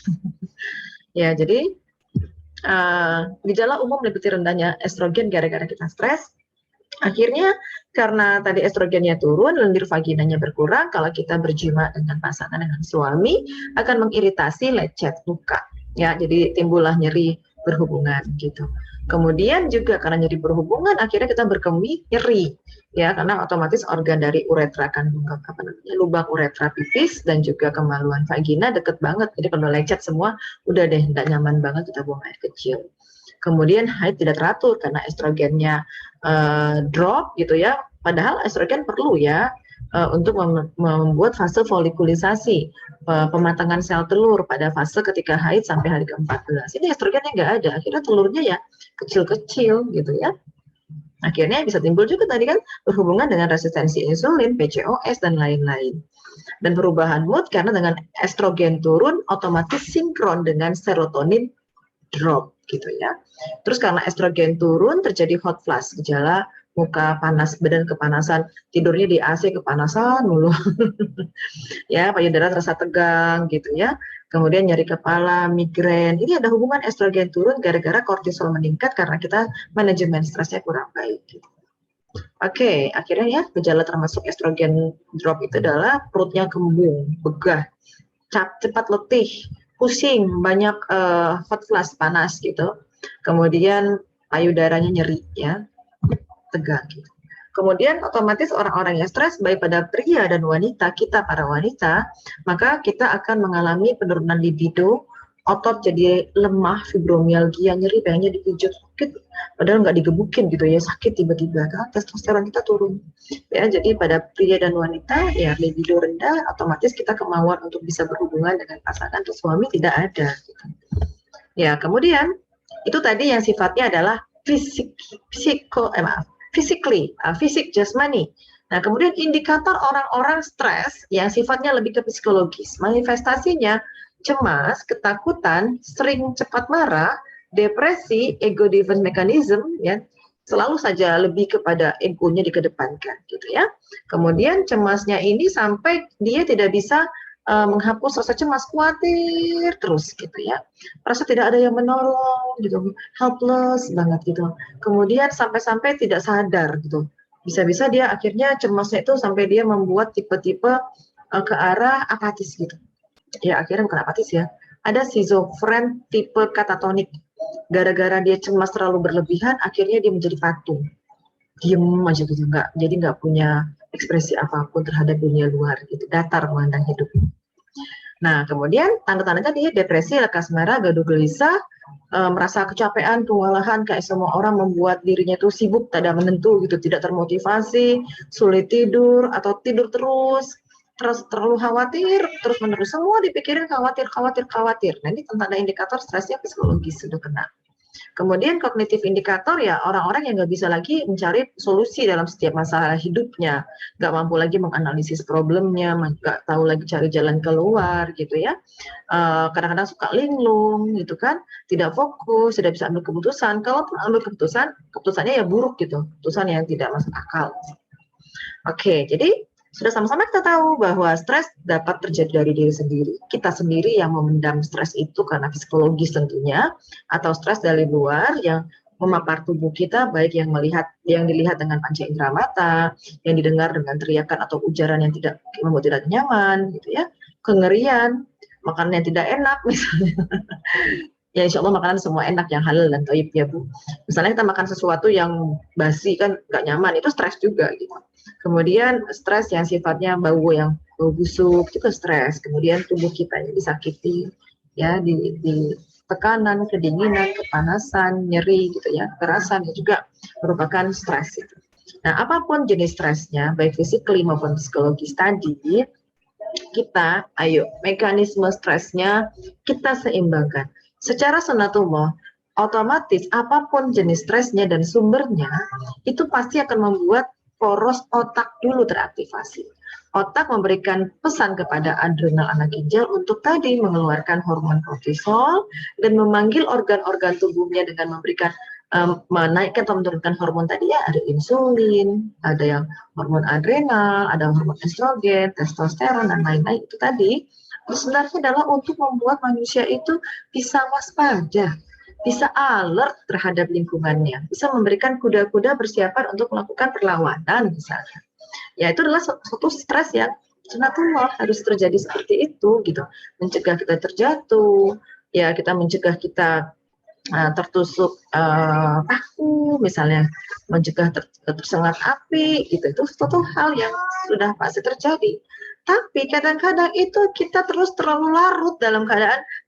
Ya, jadi gejala umum meliputi rendahnya estrogen gara-gara kita stres. Akhirnya karena tadi estrogennya turun, lendir vaginanya berkurang, kalau kita berjima dengan pasangan, dengan suami, akan mengiritasi lecet luka. Ya, jadi timbullah nyeri berhubungan gitu. Kemudian juga karena nyeri berhubungan, akhirnya kita berkemih nyeri, ya, karena otomatis organ dari uretra kan, lubang uretra pipis dan juga kemaluan vagina deket banget. Jadi kalau lecet semua, udah deh, nggak nyaman banget kita buang air kecil. Kemudian haid tidak teratur karena estrogennya drop gitu ya. Padahal estrogen perlu ya untuk membuat fase folikulisasi, pematangan sel telur pada fase ketika haid sampai hari ke-14. Ini estrogennya nggak ada, akhirnya telurnya ya kecil-kecil gitu ya. Akhirnya bisa timbul juga tadi kan berhubungan dengan resistensi insulin, PCOS, dan lain-lain. Dan perubahan mood karena dengan estrogen turun otomatis sinkron dengan serotonin drop gitu ya. Terus karena estrogen turun terjadi hot flash, gejala muka panas, badan kepanasan, tidurnya di AC kepanasan mulu. Ya, payudara terasa tegang gitu ya. Kemudian nyeri kepala, migrain. Ini ada hubungan estrogen turun gara-gara kortisol meningkat karena kita manajemen stresnya kurang baik gitu. Oke, akhirnya ya gejala termasuk estrogen drop itu adalah perutnya kembung, begah, cepat letih, pusing, banyak hot flash, panas gitu. Kemudian payudaranya nyeri ya, tegang gitu. Kemudian otomatis orang-orang yang stres baik pada pria dan wanita, kita para wanita, maka kita akan mengalami penurunan libido, otot jadi lemah, fibromialgia, nyeri, pengennya dipijat, sakit, padahal nggak digebukin gitu ya, sakit tiba-tiba, kan testosteron kita turun. Ya, jadi pada pria dan wanita ya libido rendah, otomatis kita kemauan untuk bisa berhubungan dengan pasangan atau suami tidak ada. Gitu. Ya, kemudian itu tadi yang sifatnya adalah fisik jasmani. Nah, kemudian indikator orang-orang stres yang sifatnya lebih ke psikologis, manifestasinya cemas, ketakutan, sering cepat marah, depresi, ego defense mechanism, ya, selalu saja lebih kepada egonya dikedepankan gitu ya. Kemudian cemasnya ini sampai dia tidak bisa menghapus rasa cemas, khawatir terus gitu ya, merasa tidak ada yang menolong gitu, helpless banget gitu. Kemudian sampai-sampai tidak sadar gitu, bisa-bisa dia akhirnya cemasnya itu sampai dia membuat tipe-tipe ke arah apatis gitu ya, akhirnya bukan apatis ya, ada schizofren tipe katatonik. Gara-gara dia cemas terlalu berlebihan, akhirnya dia menjadi patung, diem aja gitu, jadi nggak punya ekspresi apapun terhadap dunia luar gitu, datar memandang hidup. Nah, kemudian tanda-tandanya dia depresi, lekas merah, gaduh gelisah, merasa kecapean, kewalahan, kayak semua orang, membuat dirinya itu sibuk, tak ada menentu gitu, tidak termotivasi, sulit tidur atau tidur terus terlalu khawatir, terus menerus semua dipikirin khawatir, khawatir, khawatir. Nah, ini tanda indikator stresnya psikologis sudah kena. Kemudian kognitif indikator ya orang-orang yang nggak bisa lagi mencari solusi dalam setiap masalah hidupnya, nggak mampu lagi menganalisis problemnya, nggak tahu lagi cari jalan keluar gitu ya. Kadang-kadang suka linglung gitu kan, tidak fokus, tidak bisa ambil keputusan. Kalaupun ambil keputusan, keputusannya ya buruk gitu, keputusan yang tidak masuk akal. Oke, jadi sudah sama-sama kita tahu bahwa stres dapat terjadi dari diri sendiri. Kita sendiri yang memendam stres itu karena psikologis tentunya, atau stres dari luar yang memapar tubuh kita, baik yang dilihat dengan panca indera mata, yang didengar dengan teriakan atau ujaran yang tidak membuat tidak nyaman, gitu ya, kengerian, makanan yang tidak enak misalnya. Ya insya Allah makanan semua enak, yang halal dan thayyib ya Bu. Misalnya kita makan sesuatu yang basi kan nggak nyaman, itu stres juga gitu. Kemudian stres yang sifatnya yang bau busuk itu stres. Kemudian tubuh kita yang disakiti ya, di tekanan, kedinginan, kepanasan, nyeri gitu ya, kerasan juga merupakan stres itu. Nah, apapun jenis stresnya, baik fisik maupun psikologis tadi, kita ayo mekanisme stresnya kita seimbangkan. Secara sunatullah, otomatis apapun jenis stresnya dan sumbernya, itu pasti akan membuat poros otak dulu teraktivasi. Otak memberikan pesan kepada adrenal anak ginjal untuk tadi mengeluarkan hormon kortisol dan memanggil organ-organ tubuhnya dengan memberikan menaikkan atau menurunkan hormon tadi ya, ada insulin, ada yang hormon adrenal, ada hormon estrogen, testosteron dan lain-lain itu tadi. Sebenarnya adalah untuk membuat manusia itu bisa waspada, bisa alert terhadap lingkungannya, bisa memberikan kuda-kuda persiapan untuk melakukan perlawanan misalnya. Ya itu adalah suatu stres yang sunatullah harus terjadi seperti itu gitu, mencegah kita terjatuh, ya kita mencegah kita tertusuk paku misalnya, mencegah tersengat api gitu, itu suatu hal yang sudah pasti terjadi. Tapi kadang-kadang itu kita terus terlalu larut dalam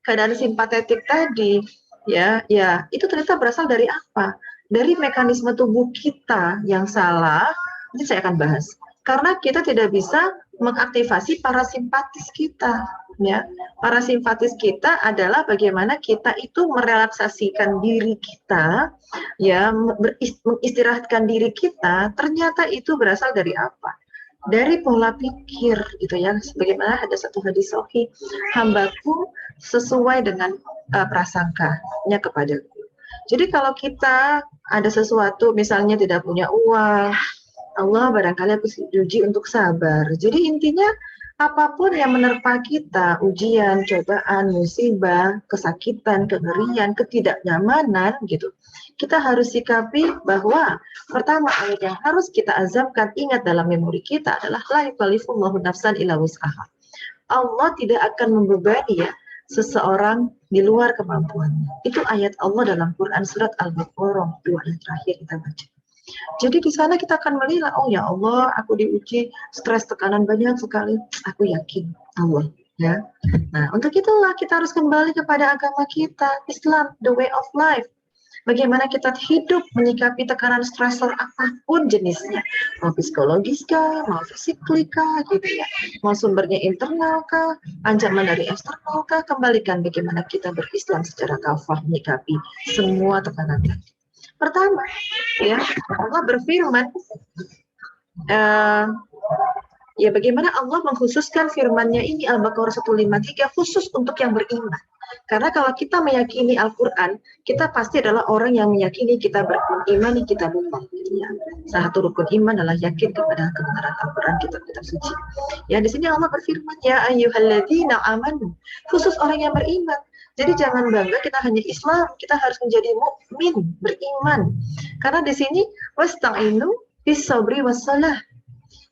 keadaan simpatetik tadi ya itu ternyata berasal dari apa? Dari mekanisme tubuh kita yang salah. Ini saya akan bahas karena kita tidak bisa mengaktifasi parasimpatis kita ya. Parasimpatis kita adalah bagaimana kita itu merelaksasikan diri kita ya, mengistirahatkan diri kita. Ternyata itu berasal dari apa? Dari pola pikir gitu ya. Sebagaimana ada satu hadis sahih, hambaku sesuai dengan prasangkanya kepadaku. Jadi kalau kita ada sesuatu misalnya tidak punya uang, Allah barangkali aku diuji untuk sabar. Jadi intinya apapun yang menerpa kita, ujian, cobaan, musibah, kesakitan, kengerian, ketidaknyamanan gitu, kita harus sikapi bahwa pertama yang harus kita azamkan, ingat dalam memori kita adalah la yukallifullahu nafsan illa wus'aha. Allah tidak akan membebani ya seseorang di luar kemampuannya. Itu ayat Allah dalam Quran surat Al-Baqarah 2 yang terakhir kita baca. Jadi di sana kita akan melihat, oh ya Allah, aku diuji stres, tekanan banyak sekali. Aku yakin Allah, ya. Nah, untuk itulah kita harus kembali kepada agama kita, Islam, the way of life. Bagaimana kita hidup menyikapi tekanan stresor apapun jenisnya, mau psikologis kah, mau fisikly kah, gitu ya, mau sumbernya internal kah, ancaman dari eksternal kah, kembalikan bagaimana kita berislam secara kafah menyikapi semua tekanan tadi. Pertama, ya Allah berfirman, Ya, bagaimana Allah mengkhususkan firman-Nya ini Al-Baqarah 153 khusus untuk yang beriman. Karena kalau kita meyakini Al-Quran, kita pasti adalah orang yang meyakini kita berimani kitabullah. Ya. Salah satu rukun iman adalah yakin kepada kebenaran Al-Quran, kitab-kitab suci. Ya, di sini Allah berfirman, ya ayyuhalladzina amanu, khusus orang yang beriman. Jadi jangan bangga kita hanya Islam, kita harus menjadi mukmin, beriman. Karena di sini wasta'inu bis-sabri was-salah.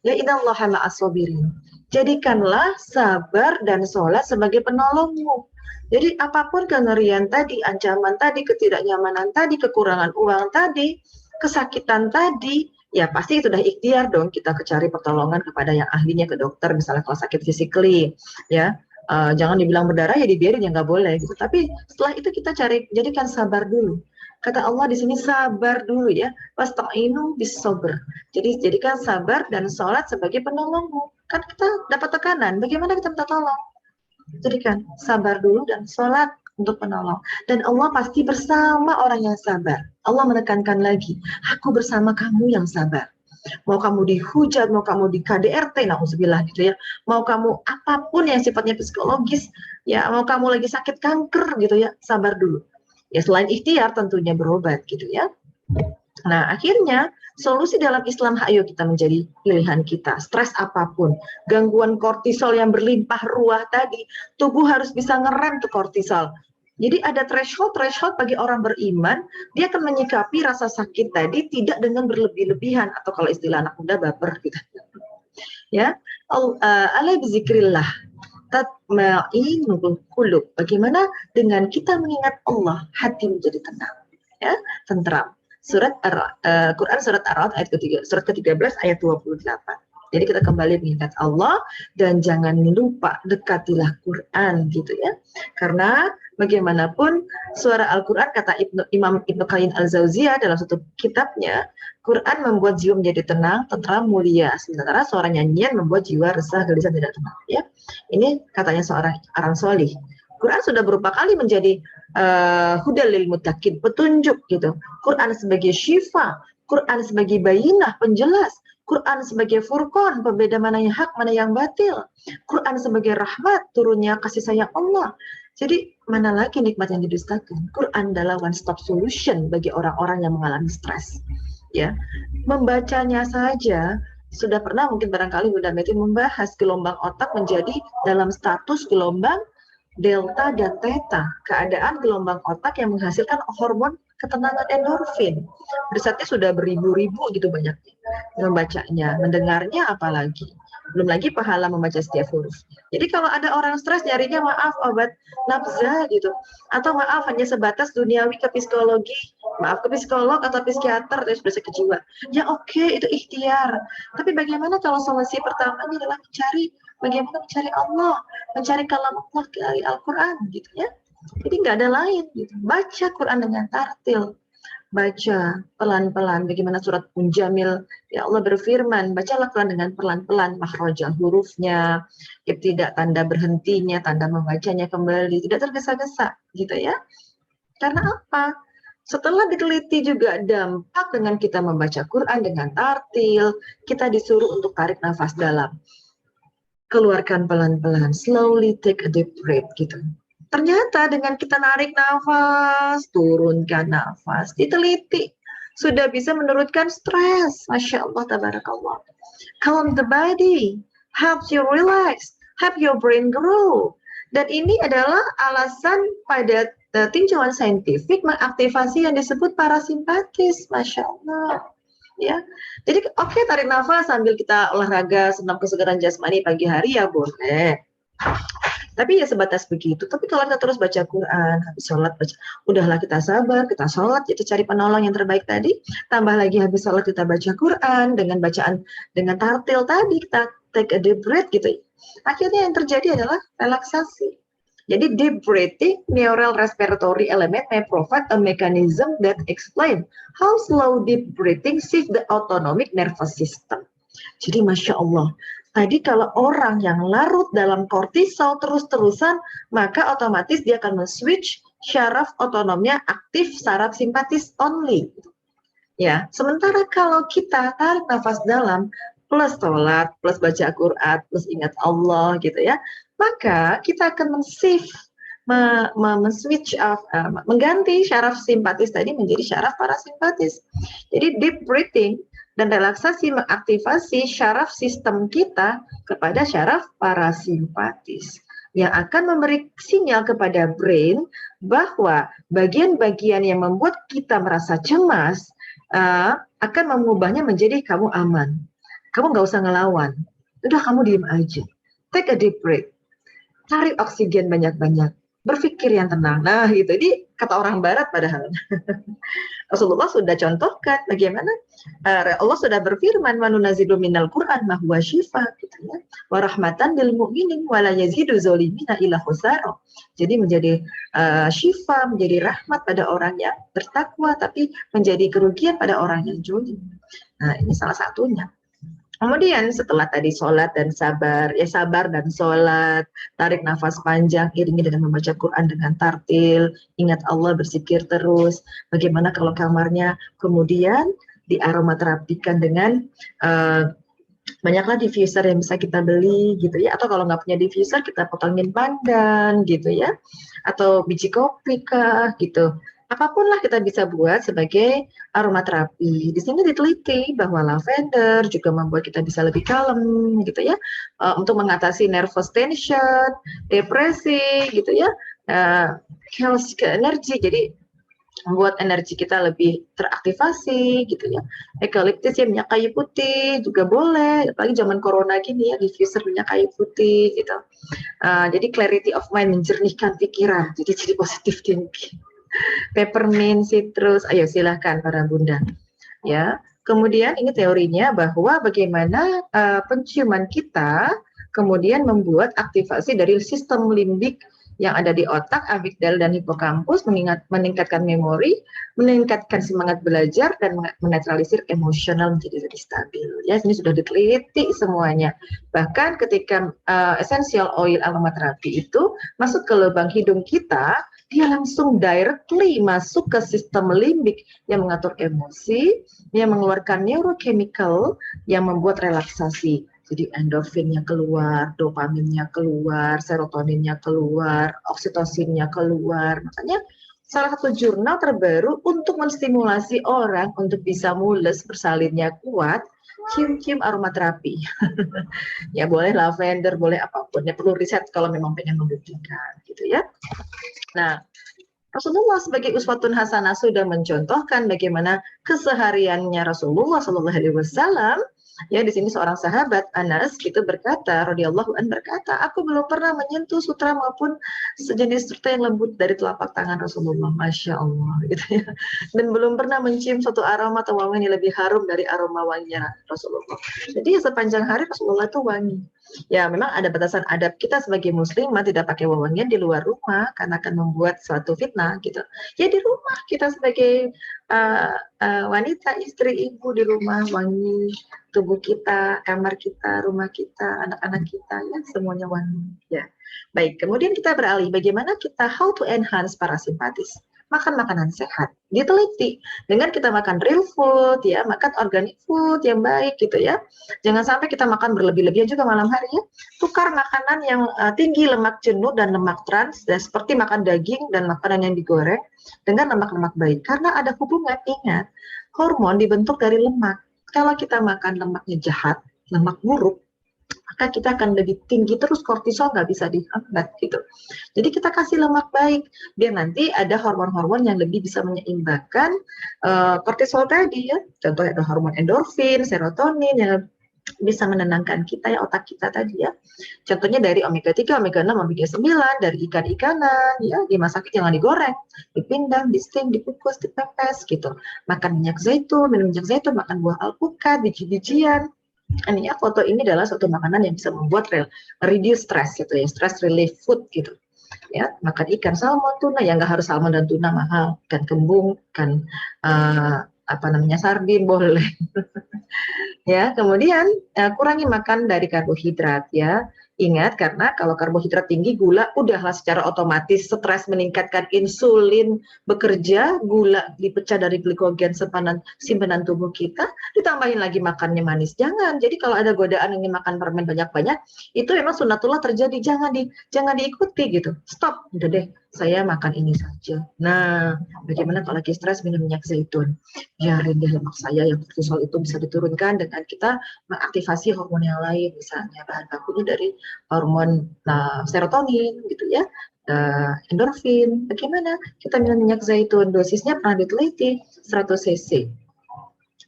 Ya innallaha ma'as-sabirin. Jadikanlah sabar dan sholat sebagai penolongmu. Jadi apapun kengerian tadi, ancaman tadi, ketidaknyamanan tadi, kekurangan uang tadi, kesakitan tadi, ya pasti itu sudah ikhtiar dong kita cari pertolongan kepada yang ahlinya, ke dokter misalnya kalau sakit physically, ya. Jangan dibilang berdarah ya dibiarin, ya nggak boleh gitu. Tapi setelah itu kita jadikan sabar dulu. Kata Allah di sini sabar dulu ya. Wasta'inu bis-sabr. Jadi jadikan sabar dan sholat sebagai penolongmu. Kan kita dapat tekanan, bagaimana kita minta tolong? Jadikan sabar dulu dan sholat untuk penolong. Dan Allah pasti bersama orang yang sabar. Allah menekankan lagi, aku bersama kamu yang sabar. Mau kamu dihujat, mau kamu di KDRT, na'udzubillah gitu ya, mau kamu apapun yang sifatnya psikologis, ya mau kamu lagi sakit kanker gitu ya, sabar dulu. Ya selain ikhtiar tentunya berobat gitu ya. Nah akhirnya solusi dalam Islam, ayo kita menjadi pilihan kita. Stres apapun, gangguan kortisol yang berlimpah ruah tadi, tubuh harus bisa ngerem tuh kortisol. Jadi ada threshold bagi orang beriman, dia akan menyikapi rasa sakit tadi tidak dengan berlebih-lebihan, atau kalau istilah anak muda baper gitu. Ya, ala bizikrillah tatma'innul qulub. Bagaimana dengan kita mengingat Allah, hati menjadi tenang, ya, tentram. Quran surat Ar-Ra'd ayat surat ke-13 ayat 28. Jadi kita kembali mengingat Allah dan jangan lupa dekatilah Quran gitu ya. Karena bagaimanapun suara Al-Quran, kata Imam Ibnu Qayyim Al-Jauziyah dalam satu kitabnya, Quran membuat jiwa menjadi tenang, tentram, mulia. Sementara suara nyanyian membuat jiwa resah, gelisah, tidak tenang. Ya, ini katanya seorang orang solih. Quran sudah beberapa kali menjadi hudal lil muttaqin, petunjuk gitu. Quran sebagai syifa, Quran sebagai bayinah, penjelas. Quran sebagai furqan, pembeda mana yang hak, mana yang batil. Quran sebagai rahmat, turunnya kasih sayang Allah. Jadi mana lagi nikmat yang didustakan? Quran adalah one stop solution bagi orang-orang yang mengalami stres. Ya, membacanya saja sudah pernah mungkin barangkali Bunda Meti membahas gelombang otak menjadi dalam status gelombang delta dan theta, keadaan gelombang otak yang menghasilkan hormon ketenangan endorfin. Risetnya sudah beribu-ribu gitu banyaknya. Membacanya, mendengarnya apalagi. Belum lagi pahala membaca setiap huruf. Jadi kalau ada orang stres nyarinya maaf obat nafza gitu. Atau maaf hanya sebatas duniawi ke psikologi. Maaf ke psikolog atau psikiater terus bisa ke jiwa. Ya oke, itu ikhtiar. Tapi bagaimana kalau solusi pertamanya adalah bagaimana mencari Allah, mencari kalam Allah dari Al-Quran gitu ya. Jadi nggak ada lain gitu. Baca Quran dengan tartil, baca pelan-pelan. Bagaimana surat Munjamil, ya Allah berfirman, bacalah Quran dengan pelan-pelan, makhrajah hurufnya, tidak tanda berhentinya, tanda membacanya kembali, tidak tergesa-gesa gitu ya. Karena apa? Setelah diteliti juga dampak dengan kita membaca Quran dengan tartil, kita disuruh untuk tarik nafas dalam. Keluarkan pelan-pelan, slowly take a deep breath gitu. Ternyata dengan kita narik nafas, turunkan nafas, diteliti, sudah bisa menurunkan stres. Masya Allah, tabarakallah. Calm the body, helps you relax, help your brain grow. Dan ini adalah alasan pada tinjauan saintifik mengaktifasi yang disebut parasimpatis. Masya Allah. Ya, jadi oke, tarik nafas sambil kita olahraga senam kesegaran jasmani pagi hari ya boleh. Tapi ya sebatas begitu. Tapi kalau kita terus baca Quran, habis sholat, udahlah kita sabar, kita sholat, kita cari penolong yang terbaik tadi. Tambah lagi habis sholat kita baca Quran dengan bacaan dengan tartil tadi, kita take a deep breath gitu. Akhirnya yang terjadi adalah relaksasi. Jadi deep breathing, neural respiratory element may provide a mechanism that explain how slow deep breathing shift the autonomic nervous system. Jadi Masya Allah, tadi kalau orang yang larut dalam kortisol terus-terusan, maka otomatis dia akan men-switch syaraf otonomnya aktif saraf simpatis only. Ya, sementara kalau kita tarik nafas dalam, plus sholat, plus baca Quran, plus ingat Allah gitu ya, maka kita akan men-switch off, mengganti syaraf simpatis tadi menjadi syaraf parasimpatis. Jadi deep breathing dan relaksasi mengaktifasi syaraf sistem kita kepada syaraf parasimpatis yang akan memberi sinyal kepada brain bahwa bagian-bagian yang membuat kita merasa cemas akan mengubahnya menjadi kamu aman. Kamu nggak usah ngelawan. Udah kamu diem aja. Take a deep breath. Cari oksigen banyak-banyak. Berpikir yang tenang. Nah, gitu. Ini kata orang barat padahal. Rasulullah sudah contohkan bagaimana Allah sudah berfirman manunazilu minal Qur'an ma huwa syifa gitu ya. Wa rahmatan lil mu'minin wa la yazidu zalimina illa khusara. Jadi menjadi syifa, menjadi rahmat pada orang yang bertakwa, tapi menjadi kerugian pada orang yang zalim. Nah, ini salah satunya. Kemudian setelah tadi sholat dan sabar, ya sabar dan sholat, tarik nafas panjang, iringi dengan membaca Quran dengan tartil, ingat Allah, berzikir terus. Bagaimana kalau kamarnya kemudian diaromaterapikan dengan banyaklah diffuser yang bisa kita beli gitu ya, atau kalau nggak punya diffuser kita potongin pandan gitu ya, atau biji kopi kah gitu. Apapun lah kita bisa buat sebagai aromaterapi. Di sini diteliti bahwa lavender juga membuat kita bisa lebih kalem gitu ya, untuk mengatasi nervous tension, depresi gitu ya, chaos ke energi. Jadi membuat energi kita lebih teraktivasi gitu ya. Eukaliptus ya, minyak kayu putih juga boleh, apalagi zaman corona gini ya, diffuser minyak kayu putih gitu. Jadi clarity of mind, menjernihkan pikiran, jadi positif thinking. Peppermint, citrus, ayo silahkan para bunda. Ya, kemudian ini teorinya bahwa bagaimana penciuman kita kemudian membuat aktivasi dari sistem limbik yang ada di otak, amigdala dan hipokampus, meningkatkan memori, meningkatkan semangat belajar, dan menetralisir emosional menjadi lebih stabil. Ya, ini sudah diteliti semuanya. Bahkan ketika essential oil aromaterapi itu masuk ke lubang hidung kita, dia langsung directly masuk ke sistem limbik yang mengatur emosi, yang mengeluarkan neurochemical yang membuat relaksasi. Jadi endorfinnya keluar, dopaminnya keluar, serotoninnya keluar, oksitosinnya keluar. Makanya salah satu jurnal terbaru untuk menstimulasi orang untuk bisa mules, bersalinnya kuat, cium-cium aromaterapi. Ya boleh lavender, boleh apapun. Ya perlu riset kalau memang pengen membuktikan gitu ya. Nah, Rasulullah sebagai uswatun hasanah sudah mencontohkan bagaimana kesehariannya Rasulullah Shallallahu Alaihi Wasallam. Ya, di sini seorang sahabat Anas gitu berkata, radhiyallahu an berkata, aku belum pernah menyentuh sutra maupun sejenis sutra yang lembut dari telapak tangan Rasulullah, masya Allah, gitu ya. Dan belum pernah mencium suatu aroma atau wangi yang lebih harum dari aroma wanginya Rasulullah. Jadi sepanjang hari Rasulullah itu wangi. Ya, memang ada batasan adab kita sebagai muslimah tidak pakai wewangian di luar rumah karena akan membuat suatu fitnah gitu. Ya di rumah kita sebagai wanita, istri, ibu di rumah wangi tubuh kita, kamar kita, rumah kita, anak-anak kita, ya semuanya wangi. Ya, baik. Kemudian kita beralih bagaimana kita how to enhance parasimpatis. Makan makanan sehat, diteliti dengan kita makan real food, ya, makan organic food yang baik gitu ya. Jangan sampai kita makan berlebih-lebihan juga malam hari ya. Tukar makanan yang tinggi lemak jenuh dan lemak trans, ya, seperti makan daging dan makanan yang digoreng dengan lemak-lemak baik. Karena ada hubungan, ingat, hormon dibentuk dari lemak. Kalau kita makan lemaknya jahat, lemak buruk, maka kita akan lebih tinggi terus kortisol, nggak bisa dihambat gitu. Jadi kita kasih lemak baik, biar nanti ada hormon-hormon yang lebih bisa menyeimbangkan kortisol tadi ya. Contohnya ada hormon endorfin, serotonin yang bisa menenangkan kita ya, otak kita tadi ya. Contohnya dari omega 3, omega 6, omega 9, dari ikan-ikanan ya, dimasak jangan digoreng, dipindang, di steam, dikukus, dipepes gitu. Makan minyak zaitun, minum minyak zaitun, makan buah alpukat, biji-bijian. Ini ya, foto ini adalah suatu makanan yang bisa membuat reduce stress gitu ya, stress relief food gitu. Ya, makan ikan salmon, tuna, ya nggak harus salmon dan tuna mahal, ikan kembung, ikan sardin boleh. Ya, kemudian kurangi makan dari karbohidrat ya, Ingat, karena kalau karbohidrat tinggi, gula udahlah secara otomatis stres meningkatkan insulin bekerja, gula dipecah dari glikogen simpanan tubuh kita, ditambahin lagi makannya manis. Jangan. Jadi kalau ada godaan ingin makan permen banyak-banyak, itu memang sunatullah terjadi. Jangan diikuti gitu. Stop. Udah deh, saya makan ini saja. Nah, bagaimana kalau lagi stres minum minyak zaitun? Biarin deh lemak saya yang kortisol itu bisa diturunkan dengan kita mengaktifasi hormon yang lain, misalnya bahan bakunya dari hormon serotonin gitu ya, endorfin. Bagaimana kita minum minyak zaitun? Dosisnya pernah diteliti 100 cc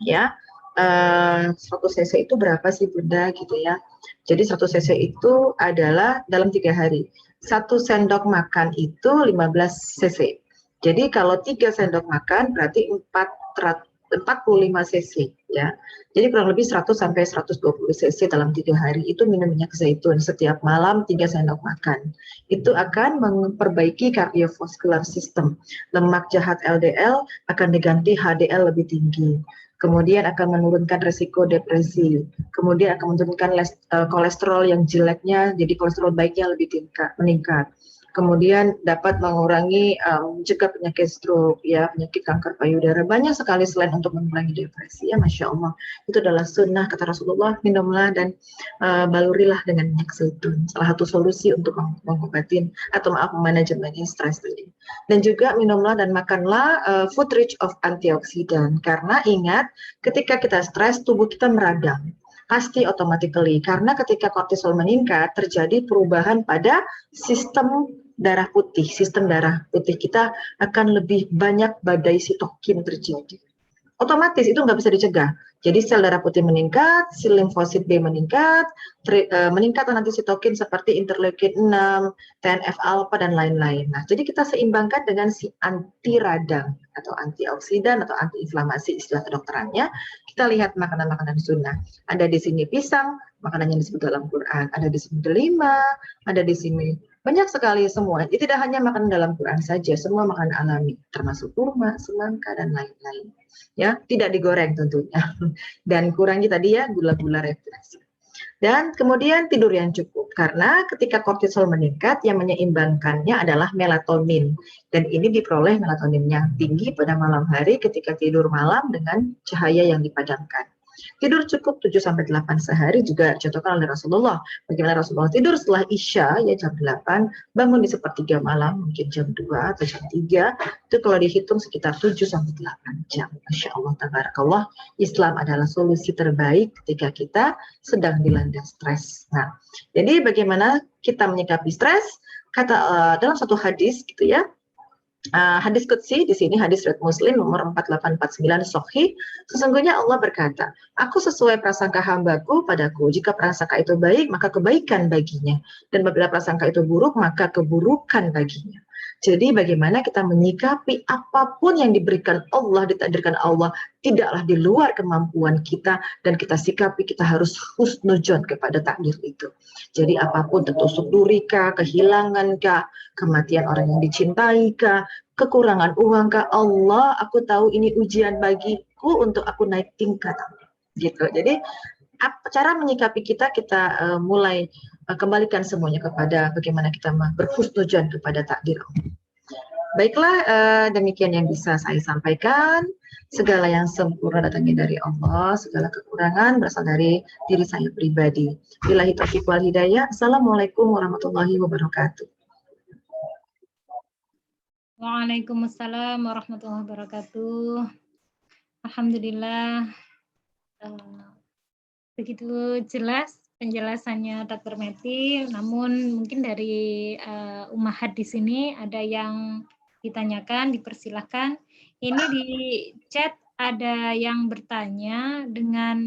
ya. 100 cc itu berapa sih Bunda gitu ya. Jadi 100 cc itu adalah dalam 3 hari. 1 sendok makan itu 15 cc. Jadi kalau 3 sendok makan berarti 45 cc ya. Jadi kurang lebih 100 sampai 120 cc dalam 3 hari itu minum minyak zaitun setiap malam 3 sendok makan. Itu akan memperbaiki cardiovascular system. Lemak jahat LDL akan diganti HDL lebih tinggi. Kemudian akan menurunkan resiko depresi. Kemudian akan menurunkan kolesterol yang jeleknya jadi kolesterol baiknya lebih meningkat. Kemudian dapat mengurangi mencegah penyakit stroke, ya, penyakit kanker payudara. Banyak sekali selain untuk mengurangi depresi, ya, Masya Allah. Itu adalah sunnah kata Rasulullah, minumlah dan balurilah dengan minyak zaitun. Salah satu solusi untuk mengobati atau manajemen stres tadi. Dan juga minumlah dan makanlah food rich of antioksidan. Karena ingat, ketika kita stres, tubuh kita meradang. Pasti automatically, karena ketika kortisol meningkat, terjadi perubahan pada sistem darah putih. Sistem darah putih kita akan lebih banyak badai sitokin terjadi. Otomatis itu nggak bisa dicegah. Jadi sel darah putih meningkat, sel limfosit B meningkat, meningkat nanti sitokin seperti interleukin 6, TNF alpha dan lain-lain. Nah, jadi kita seimbangkan dengan si anti radang atau antioksidan atau antiinflamasi istilah kedokterannya. Kita lihat makanan-makanan sunnah. Ada di sini pisang, makanan yang disebut dalam Quran. Ada di sini delima, ada di sini banyak sekali semua. Itu tidak hanya makanan dalam Quran saja, semua makanan alami, termasuk kurma, semangka dan lain-lain. Ya, tidak digoreng tentunya. Dan kurangi tadi ya gula-gula refleksi. Dan kemudian tidur yang cukup, karena ketika kortisol meningkat, yang menyeimbangkannya adalah melatonin. Dan ini diperoleh melatoninnya tinggi pada malam hari ketika tidur malam dengan cahaya yang dipadamkan. Tidur cukup 7-8 sehari juga contohkan oleh Rasulullah. Bagaimana Rasulullah tidur setelah Isya ya jam 8, bangun di sepertiga malam mungkin jam 2 atau jam 3, itu kalau dihitung sekitar 7-8 jam. Masya Allah, tabarakallah, Islam adalah solusi terbaik ketika kita sedang dilanda stres. Nah, jadi bagaimana kita menyikapi stres? Kata dalam satu hadis gitu ya, hadis qudsi di sini hadis riwayat Muslim nomor 4849 Sahih, sesungguhnya Allah berkata, aku sesuai prasangka hambaku padaku, jika prasangka itu baik maka kebaikan baginya, dan apabila prasangka itu buruk maka keburukan baginya. Jadi bagaimana kita menyikapi apapun yang diberikan Allah, ditakdirkan Allah, tidaklah di luar kemampuan kita, dan kita sikapi, kita harus husnudzon kepada takdir itu. Jadi apapun, tertusuk duri kah, kehilangan kah, kematian orang yang dicintai kah, kekurangan uang kah, Allah, aku tahu ini ujian bagiku untuk aku naik tingkat. Gitu. Jadi cara menyikapi kita mulai kembalikan semuanya kepada bagaimana kita berhusnudzon kepada takdir. Baiklah, demikian yang bisa saya sampaikan. Segala yang sempurna datangnya dari Allah, segala kekurangan berasal dari diri saya pribadi. Billahi taufiq wal hidayah. Assalamualaikum warahmatullahi wabarakatuh. Waalaikumsalam warahmatullahi wabarakatuh. Alhamdulillah, begitu jelas penjelasannya Dr. Meti. Namun mungkin dari Ummahat di sini ada yang ditanyakan, dipersilahkan. Ini di chat ada yang bertanya dengan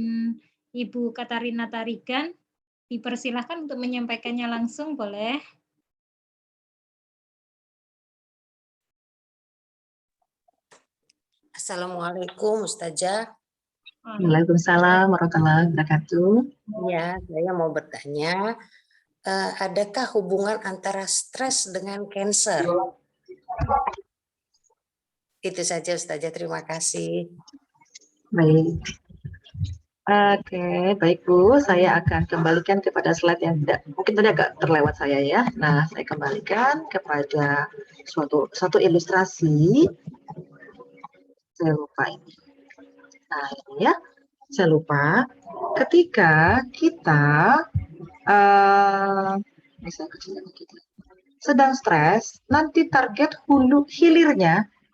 Ibu Katarina Tarigan. Dipersilahkan untuk menyampaikannya langsung, boleh? Assalamualaikum Ustazah. Waalaikumsalam warahmatullahi wabarakatuh. Ya, saya mau bertanya, adakah hubungan antara stres dengan kanker? Itu saja Ustazah, terima kasih. Baik. Oke, baik Bu, saya akan kembalikan kepada slide yang mungkin tadi agak terlewat saya ya. Nah, saya kembalikan kepada satu ilustrasi. Saya lupa ini. Nah, ini ya, saya lupa. Ketika kita bisa kecilin kita sedang stres, nanti target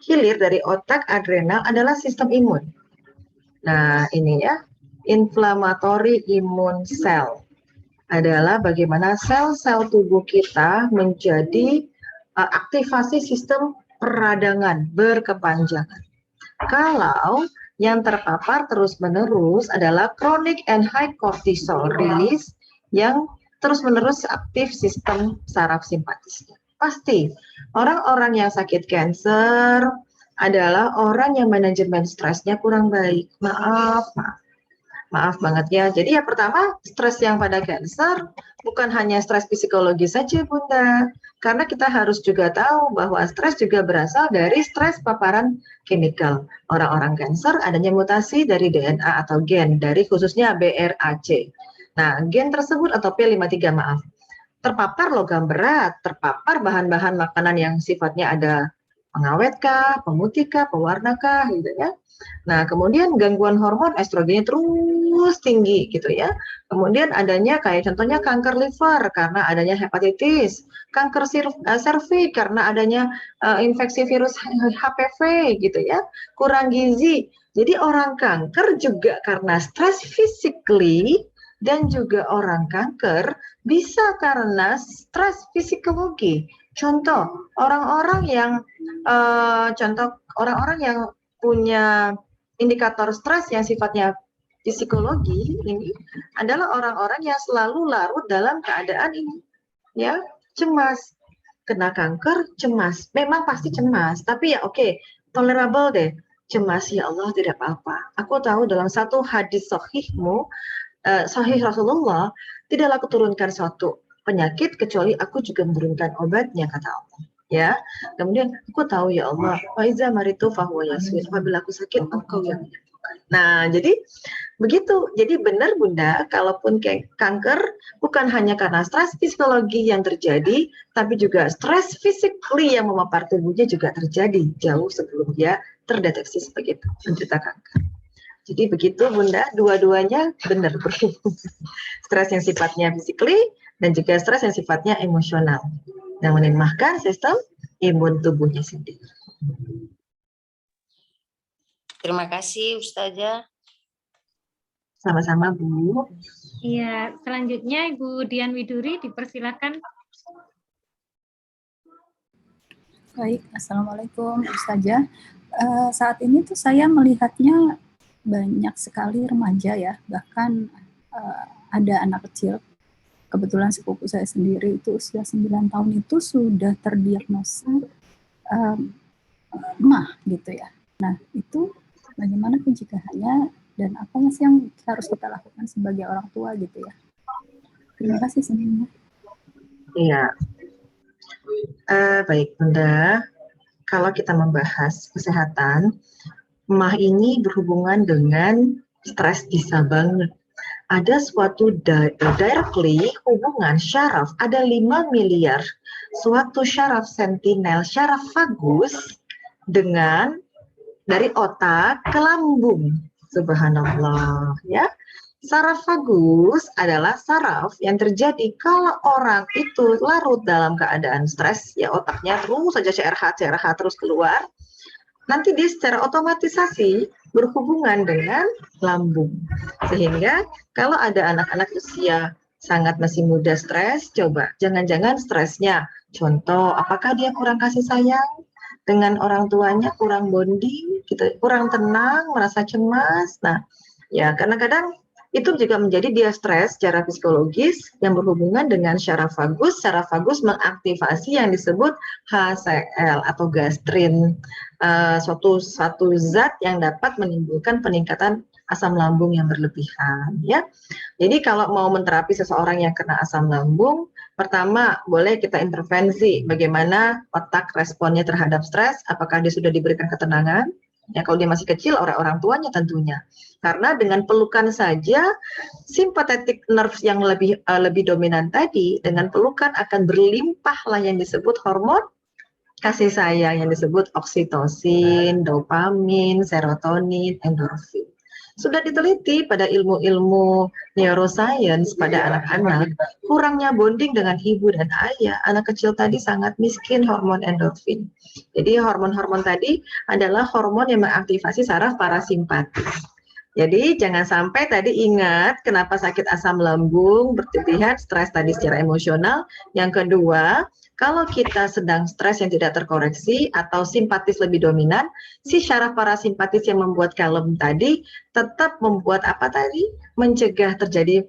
hilir dari otak adrenal adalah sistem imun. Nah, ini ya, inflammatory immune cell adalah bagaimana sel-sel tubuh kita menjadi aktivasi sistem peradangan berkepanjangan. Kalau yang terpapar terus-menerus adalah chronic and high cortisol release yang terus-menerus aktif sistem saraf simpatisnya. Pasti orang-orang yang sakit kanker adalah orang yang manajemen stresnya kurang baik. Maaf banget ya. Jadi yang pertama, stres yang pada kanker bukan hanya stres psikologis saja Bunda. Karena kita harus juga tahu bahwa stres juga berasal dari stres paparan kimikal. Orang-orang kanker adanya mutasi dari DNA atau gen dari khususnya BRAC. Nah, gen tersebut atau P53 maaf. Terpapar logam berat, terpapar bahan-bahan makanan yang sifatnya ada pengawet kah, pemutih kah, pewarna kah gitu ya. Nah, kemudian gangguan hormon estrogennya terus tinggi gitu ya. Kemudian adanya kayak contohnya kanker liver karena adanya hepatitis, kanker serviks karena adanya infeksi virus HPV gitu ya, kurang gizi. Jadi orang kanker juga karena stres physically dan juga orang kanker bisa karena stres psikologi. Contoh orang-orang yang punya indikator stres yang sifatnya psikologi ini adalah orang-orang yang selalu larut dalam keadaan ini, ya, cemas, kena kanker, cemas, memang pasti cemas, tapi ya oke, tolerable deh, cemas ya Allah tidak apa-apa. Aku tahu dalam satu hadis sahihmu, sahih Rasulullah, tidaklah aku turunkan suatu penyakit kecuali aku juga menurunkan obatnya kata Allah. Ya, kemudian aku tahu ya Allah, faiza maritu fahuwa yaswin. Apabila aku sakit, engkau yang menyembuhkan. Nah, jadi begitu. Jadi benar Bunda, kalaupun kanker bukan hanya karena stres psikologi yang terjadi, tapi juga stres physically yang memapar tubuhnya juga terjadi jauh sebelum dia terdeteksi sebagai penderita kanker. Jadi begitu Bunda, dua-duanya benar. Stres yang sifatnya physically dan juga stres yang sifatnya emosional. Yang melemahkan sistem imun tubuhnya sendiri. Terima kasih Ustazah. Sama-sama Bu. Iya, selanjutnya Ibu Dian Widuri dipersilakan. Baik, Assalamualaikum Ustazah. Saat ini tuh saya melihatnya banyak sekali remaja ya, bahkan ada anak kecil. Kebetulan sepupu saya sendiri itu usia 9 tahun itu sudah terdiagnosa MAH gitu ya. Nah, itu bagaimana pencegahannya dan apa sih yang harus kita lakukan sebagai orang tua gitu ya. Terima kasih semuanya. Iya. Baik Bunda, kalau kita membahas kesehatan, MAH ini berhubungan dengan stres bisa banget. Ada suatu directly hubungan syaraf, ada 5 miliar suatu syaraf sentinel, syaraf vagus dengan dari otak ke lambung. Subhanallah ya. Saraf vagus adalah saraf yang terjadi kalau orang itu larut dalam keadaan stres, ya otaknya terus saja CRH terus keluar. Nanti dia secara otomatisasi berhubungan dengan lambung. Sehingga kalau ada anak-anak usia sangat masih muda stres, coba jangan-jangan stresnya. Contoh, apakah dia kurang kasih sayang dengan orang tuanya, kurang bonding, gitu, kurang tenang, merasa cemas. Nah, ya kadang-kadang itu juga menjadi dia stres secara psikologis yang berhubungan dengan syaraf vagus. Syaraf vagus mengaktifasi yang disebut HCl atau gastrin, suatu zat yang dapat menimbulkan peningkatan asam lambung yang berlebihan. Ya, jadi kalau mau menterapi seseorang yang kena asam lambung, pertama boleh kita intervensi bagaimana otak responnya terhadap stres, apakah dia sudah diberikan ketenangan, Ya, kalau dia masih kecil, orang tuanya tentunya. Karena dengan pelukan saja, sympathetic nerve yang lebih dominan tadi, dengan pelukan akan berlimpahlah yang disebut hormon kasih sayang yang disebut oksitosin, dopamin, serotonin, endorfin. Sudah diteliti pada ilmu-ilmu neuroscience pada anak-anak, kurangnya bonding dengan ibu dan ayah, anak kecil tadi sangat miskin hormon endorfin. Jadi hormon-hormon tadi adalah hormon yang mengaktifasi saraf parasimpatis. Jadi jangan sampai tadi ingat kenapa sakit asam lambung berlebihan, stres tadi secara emosional. Yang kedua, kalau kita sedang stres yang tidak terkoreksi atau simpatis lebih dominan, si syaraf parasimpatis yang membuat kalem tadi tetap membuat apa tadi? Mencegah terjadi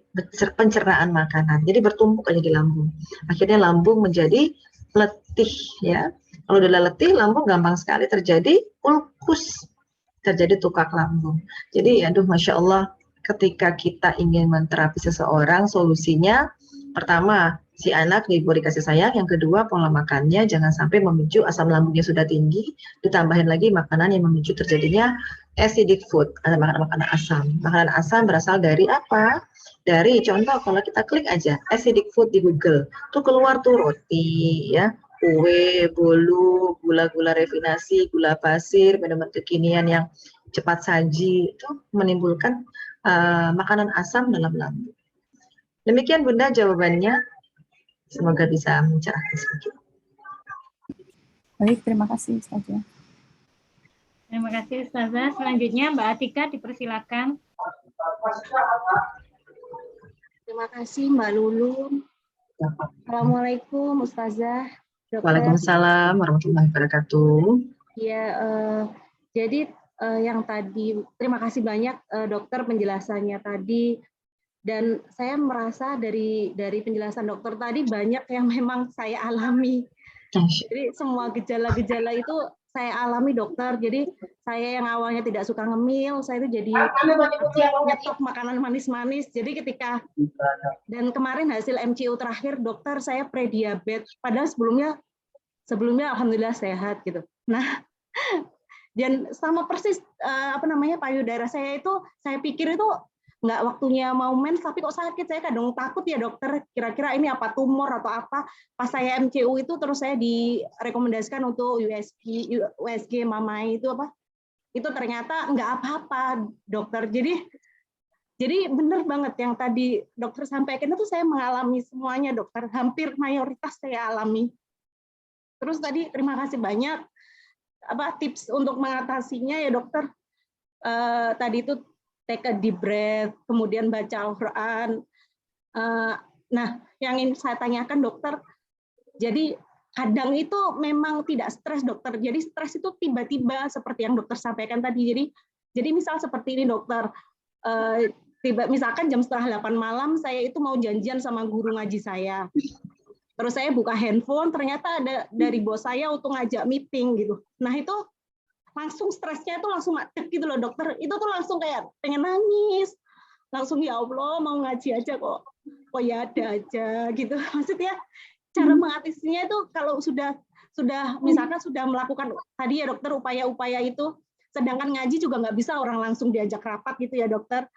pencernaan makanan. Jadi bertumpuk aja di lambung. Akhirnya lambung menjadi letih ya. Kalau udah letih, lambung gampang sekali terjadi ulkus, terjadi tukak lambung. Jadi aduh Masya Allah, ketika kita ingin menterapi seseorang, solusinya pertama, si anak diberi kasih sayang. Yang kedua, pola makannya jangan sampai memicu asam lambungnya sudah tinggi, ditambahin lagi makanan yang memicu terjadinya acidic food, ada makanan asam. Makanan asam berasal dari apa? Dari contoh kalau kita klik aja acidic food di Google, tuh keluar tuh roti ya, kue, bolu, gula-gula refinasi, gula pasir, minuman kekinian yang cepat saji, itu menimbulkan makanan asam dalam lambung. Demikian Bunda jawabannya. Semoga bisa mencerahkan sedikit. Baik, terima kasih Ustazah. Terima kasih Ustazah. Selanjutnya Mbak Atika dipersilakan. Terima kasih Mbak Lulu. Assalamualaikum Ustazah. Dokter. Waalaikumsalam warahmatullahi wabarakatuh. Ya, jadi yang tadi terima kasih banyak dokter penjelasannya tadi. Dan saya merasa dari penjelasan dokter tadi banyak yang memang saya alami. Jadi semua gejala-gejala itu saya alami dokter. Jadi saya yang awalnya tidak suka ngemil, saya itu jadi nyetok makanan manis-manis. Jadi dan kemarin hasil MCU terakhir dokter saya prediabetes. Padahal sebelumnya alhamdulillah sehat gitu. Nah, dan sama persis payudara saya itu saya pikir itu nggak waktunya mau mens tapi kok sakit. Saya kadang takut ya dokter, kira-kira ini apa tumor atau apa. Pas saya MCU itu terus saya direkomendasikan untuk USG mamai itu apa, itu ternyata nggak apa-apa dokter. Jadi benar banget yang tadi dokter sampaikan itu saya mengalami semuanya dokter, hampir mayoritas saya alami. Terus tadi terima kasih banyak tips untuk mengatasinya ya dokter. Tadi itu take a deep breath, kemudian baca Al-Quran. Nah, yang ingin saya tanyakan dokter, jadi kadang itu memang tidak stres dokter. Jadi stres itu tiba-tiba seperti yang dokter sampaikan tadi. Jadi misal seperti ini dokter, misalkan jam 7:30 malam saya itu mau janjian sama guru ngaji saya. Terus saya buka handphone, ternyata ada dari bos saya untuk ngajak meeting gitu. Nah itu langsung stresnya itu langsung macet gitu loh dokter. Itu tuh langsung kayak pengen nangis. Langsung ya Allah mau ngaji aja kok ya ada aja gitu. Maksudnya cara mengatasinya itu kalau sudah misalkan sudah melakukan tadi ya dokter upaya-upaya itu, sedangkan ngaji juga nggak bisa orang langsung diajak rapat gitu ya dokter.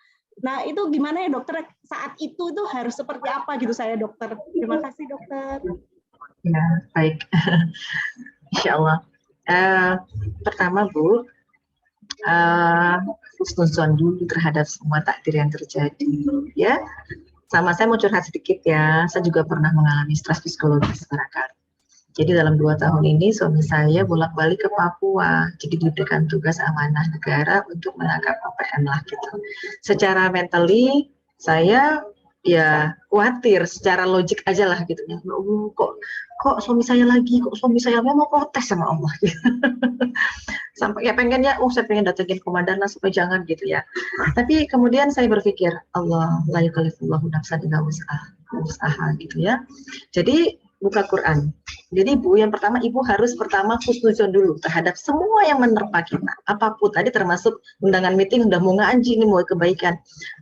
Nah itu gimana ya dokter saat itu harus seperti apa gitu saya dokter. Terima kasih dokter. Ya baik. Insya Allah. Pertama Bu, husnuzon dulu terhadap semua takdir yang terjadi ya. Sama saya mau curhat sedikit ya, saya juga pernah mengalami stres psikologis barangkali. Jadi dalam 2 tahun ini suami saya bolak-balik ke Papua, jadi diberikan tugas amanah negara untuk menangkap OPM lah gitu. Secara mentally saya ya khawatir, secara logik aja lah gitu ya. Kok suami saya lagi, kok suami saya mau protes sama Allah gitu. Sampai ya pengennya, saya pengen datengin komandan lah supaya jangan gitu ya. Tapi kemudian saya berpikir, Allah la yukallifullahu nafsan illa wus'aha gitu ya. Jadi buka Quran. Jadi Bu, yang pertama Ibu harus pertama husnuzon dulu terhadap semua yang menerpa kita. Apapun tadi termasuk undangan meeting udah mau ngaji nih, mau kebaikan.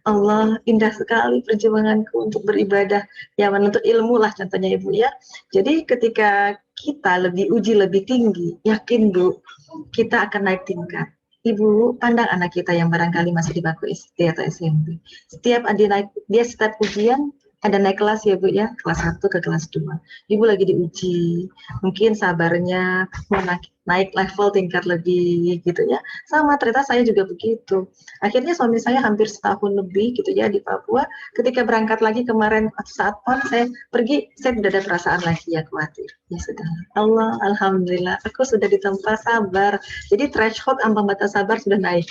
Allah indah sekali perjuanganku untuk beribadah. Ya menuntut ilmu lah contohnya Ibu ya. Jadi ketika kita uji lebih tinggi, yakin Bu, kita akan naik tingkat. Ibu, pandang anak kita yang barangkali masih di bangku SD atau SMP. Setiap dia setiap ujian, ada naik kelas ya Bu ya, kelas 1 ke kelas 2. Ibu lagi diuji, mungkin sabarnya mau naik level tingkat lebih gitu ya. Sama ternyata saya juga begitu. Akhirnya suami saya hampir setahun lebih gitu ya di Papua. Ketika berangkat lagi kemarin saat PON saya pergi, saya tidak ada perasaan lagi ya khawatir. Ya sudah, Allah, Alhamdulillah, aku sudah ditempa sabar. Jadi threshold ambang batas sabar sudah naik.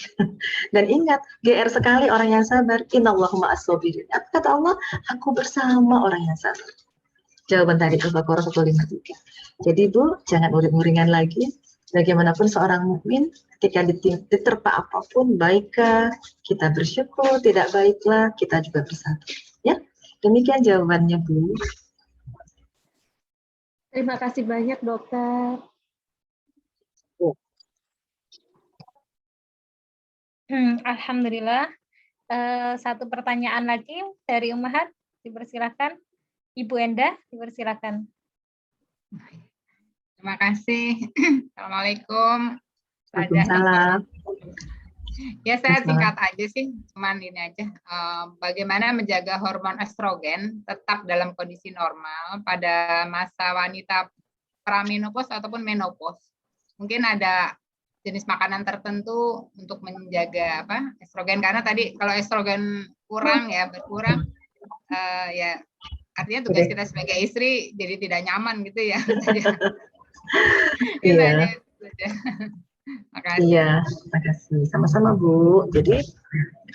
Dan ingat, GR sekali orang yang sabar. Innallahu ma'as-sabirin. Apa kata Allah? Aku bersama orang yang sabar. Jawaban tadi Al-Baqarah 153. Jadi Bu, jangan uring-uringan lagi. Bagaimanapun seorang mukmin ketika diterpa apapun, baikkah kita bersyukur, tidak baiklah kita juga bersabar. Ya, demikian jawabannya Bu. Terima kasih banyak dokter. Alhamdulillah. Satu pertanyaan lagi dari Ummahat, dipersilakan. Ibu Enda, dipersilakan. Terima kasih. Assalamualaikum. Waalaikumsalam. Ya, saya singkat aja sih, cuman ini aja. Bagaimana menjaga hormon estrogen tetap dalam kondisi normal pada masa wanita pramenopause ataupun menopause. Mungkin ada jenis makanan tertentu untuk menjaga estrogen, karena tadi kalau estrogen kurang ya berkurang ya artinya tugas kita sebagai istri jadi tidak nyaman gitu ya. Iya. Makasih. Iya, terima kasih. Sama-sama Bu. Jadi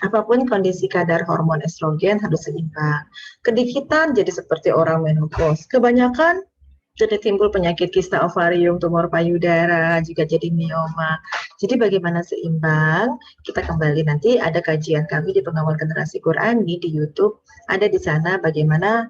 apapun kondisi kadar hormon estrogen harus seimbang. Kedikitan jadi seperti orang menopause. Kebanyakan jadi timbul penyakit kista ovarium, tumor payudara, juga jadi mioma. Jadi bagaimana seimbang? Kita kembali nanti ada kajian kami di Pengawal Generasi Qurani di YouTube. Ada di sana bagaimana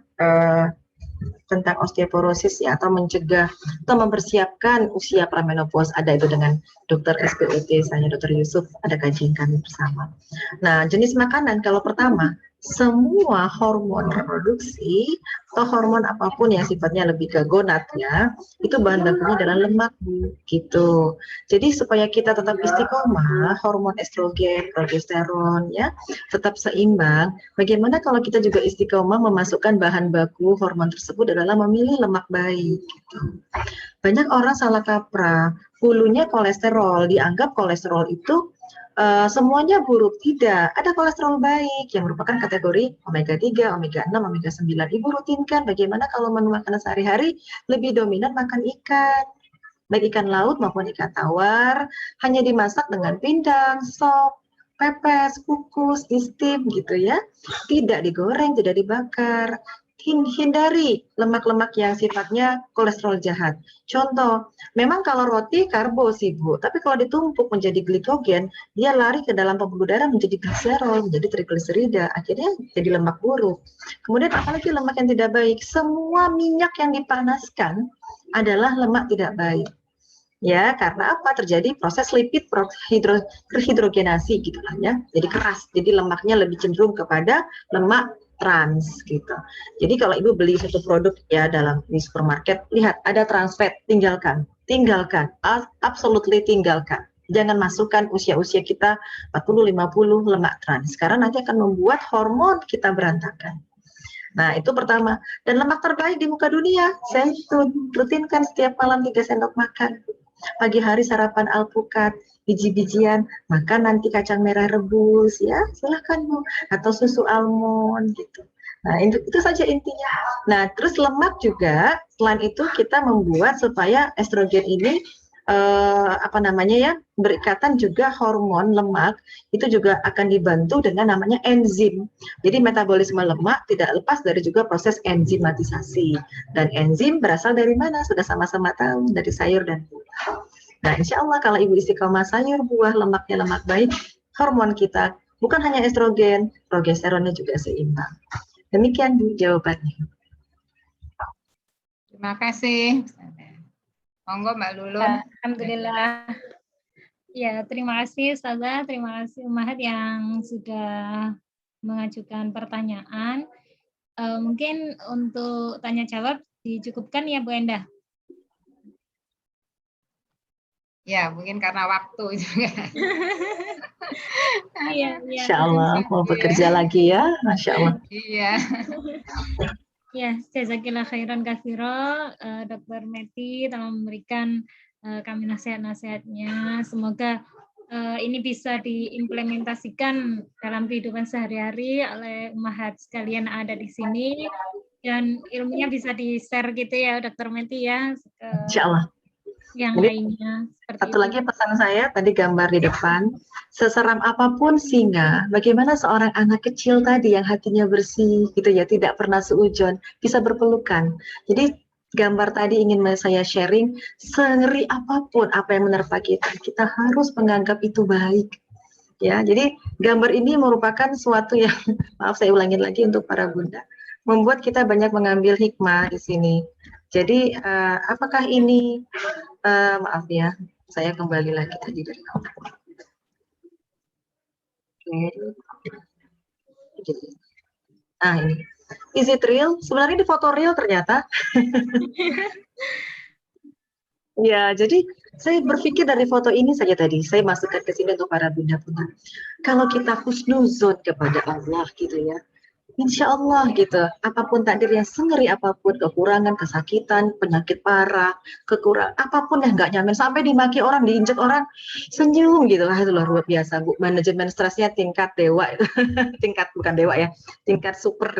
tentang osteoporosis ya, atau mencegah atau mempersiapkan usia pramenopause. Ada itu dengan dokter SPOT, saya Dokter Yusuf, ada kajian kami bersama. Nah, jenis makanan kalau pertama, semua hormon reproduksi atau hormon apapun yang sifatnya lebih ke gonad ya, itu bahan bakunya adalah lemak Bu, gitu. Jadi supaya kita tetap istiqomah, hormon estrogen, progesteron ya, tetap seimbang. Bagaimana kalau kita juga istiqomah memasukkan bahan baku hormon tersebut adalah memilih lemak baik gitu. Banyak orang salah kaprah, hulunya kolesterol, dianggap kolesterol itu semuanya buruk. Tidak, ada kolesterol baik yang merupakan kategori omega 3, omega 6, omega 9. Ibu rutinkan bagaimana kalau menu makanan sehari-hari lebih dominan makan ikan, baik ikan laut maupun ikan tawar, hanya dimasak dengan pindang, sop, pepes, kukus, di steam gitu ya. Tidak digoreng, tidak dibakar. Hindari lemak-lemak yang sifatnya kolesterol jahat. Contoh, memang kalau roti karbo sih Bu, tapi kalau ditumpuk menjadi glikogen, dia lari ke dalam pembuluh darah menjadi gliserol, menjadi trigliserida, akhirnya jadi lemak buruk. Kemudian apalagi lemak yang tidak baik, semua minyak yang dipanaskan adalah lemak tidak baik. Ya, karena apa? Terjadi proses lipid hidrogenasi gitu lah ya. Jadi keras, jadi lemaknya lebih cenderung kepada lemak trans gitu. Jadi kalau Ibu beli satu produk ya di supermarket, lihat ada trans fat, tinggalkan, absolutely tinggalkan. Jangan masukkan usia-usia kita 40-50 lemak trans, karena nanti akan membuat hormon kita berantakan. Nah, itu pertama. Dan lemak terbaik di muka dunia, saya rutinkan setiap malam 3 sendok makan. Pagi hari sarapan alpukat, biji-bijian, makan nanti kacang merah rebus ya, silahkan Bu, atau susu almond gitu. Nah, itu saja intinya. Nah, terus lemak juga, selain itu kita membuat supaya estrogen ini berikatan juga hormon lemak, itu juga akan dibantu dengan namanya enzim. Jadi metabolisme lemak tidak lepas dari juga proses enzimatisasi. Dan enzim berasal dari mana? Sudah sama-sama tahu, dari sayur dan buah. Nah, insya Allah kalau Ibu istiqomah sayur, buah, lemaknya lemak baik, hormon kita bukan hanya estrogen, progesteronnya juga seimbang. Demikian Bu jawabannya. Terima kasih. Monggo Mbak Lulun. Alhamdulillah. Ya, terima kasih Ustazah, terima kasih Ummahat yang sudah mengajukan pertanyaan. Mungkin untuk tanya jawab dicukupkan ya Bu Endah. Ya, mungkin karena waktu juga. Iya, iya. Insya Allah mau bekerja lagi ya, Masya Allah. Iya. Ya, jazakillah khairan katsira, Dr. Meti telah memberikan kami nasihat-nasihatnya. Semoga ini bisa diimplementasikan dalam kehidupan sehari-hari oleh ummahat sekalian yang ada di sini, dan ilmunya bisa di-share gitu ya, Dr. Meti ya, ke Insya Allah. yang Jadi, lainnya. Seperti satu itu. lagi pesan saya, tadi gambar di depan, seseram apapun singa, bagaimana seorang anak kecil tadi yang hatinya bersih, gitu ya, tidak pernah seujon, bisa berpelukan. Jadi gambar tadi ingin saya sharing, sengeri apapun apa yang menerpa kita, kita harus menganggap itu baik. Ya, jadi gambar ini merupakan suatu yang, maaf saya ulangin lagi untuk para bunda, membuat kita banyak mengambil hikmah di sini. Jadi apakah ini maaf ya, saya kembali lagi tadi dari awal. Oke. Nah ini, is it real? Sebenarnya di foto real ternyata. Ya, jadi saya berpikir dari foto ini saja tadi, saya masukkan ke sini untuk para bunda-bunda. Kalau kita husnuzon kepada Allah gitu ya, Insya Allah gitu, apapun takdir yang sengeri apapun, kekurangan, kesakitan, penyakit parah, kekurangan, apapun yang nggak nyaman, sampai dimaki orang, diinjak orang, senyum gitu, itu luar biasa Bu. Manajemen stresnya tingkat dewa, tingkat bukan dewa ya, tingkat super.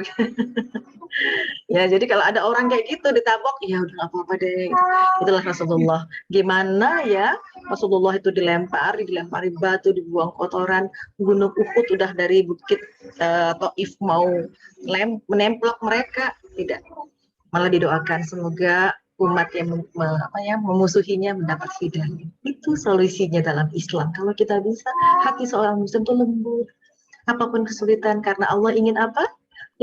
Ya, jadi kalau ada orang kayak gitu ditabok, ya udah nggak apa-apa deh. Itulah Rasulullah. Gimana ya, Rasulullah itu dilempari batu, dibuang kotoran, gunung Uhud udah dari bukit Taif mau menemplok mereka, tidak. Malah didoakan semoga umat yang memusuhinya mendapat hidayah. Itu solusinya dalam Islam. Kalau kita bisa, hati seorang muslim itu lembut. Apapun kesulitan, karena Allah ingin apa?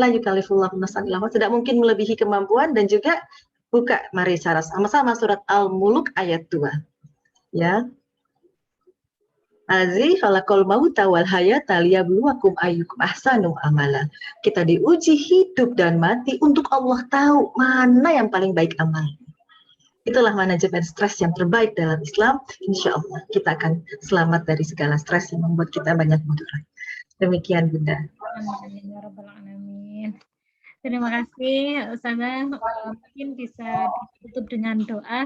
La yukallifullahu nafsan illa wus'aha, tidak mungkin melebihi kemampuan. Dan juga buka, mari cara sama-sama surat Al-Muluk ayat 2. Ya. Azi khalaqal mauta wal hayata liyabluwakum ayyukum ahsanu amala. Kita diuji hidup dan mati untuk Allah tahu mana yang paling baik amal. Itulah manajemen stres yang terbaik dalam Islam. Insya Allah kita akan selamat dari segala stres yang membuat kita banyak mudarat. Demikian Bunda. Amin ya rabbal alamin. Terima kasih Ustazah. Mungkin bisa ditutup dengan doa.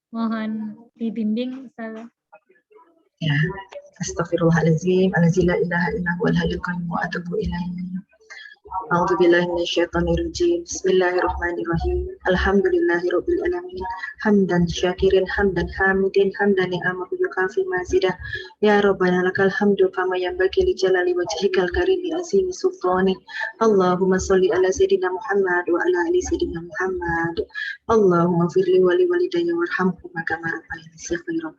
Mohon dibimbing Ustazah. Ya, astagfirullahaladzim, la ilaha illa huwal hayyul qayyum wa atubu ilaihi. A'udzubillahi minasyaitonirrajim. Bismillahirrahmanirrahim. Alhamdulillahirabbil alamin. Hamdan syakirin, hamdan hamidin, hamdan ni'amahu yukafi mazidah. Ya Rabbana lakal hamdu kama yanbaghi li jalali wajhikal karimi azimi sultani. Allahumma sholli ala sayyidina Muhammad wa ala ali sayyidina Muhammad. Allahumma firli wali walidayya warhamhuma kama rabbayani shaghira.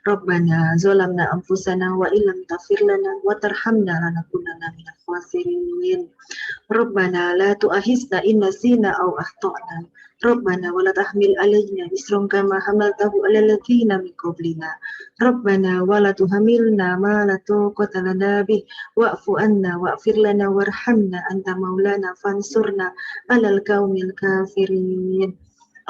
Rabbana zalamna anfusana wa illam taghfir lana wa tarhamna lanakunanna minal khasirin. Rabbana la tu'akhizna in nasina aw akhtana. Rabbana wa la tahmil alaina isran kama hamaltahu 'alal ladzina min qablina. Rabbana wa la tuhamilna ma la taqata lana bih wa'fu anna wa'fir lana warhamna anta maulana fansurna 'alal qaumil kafirin.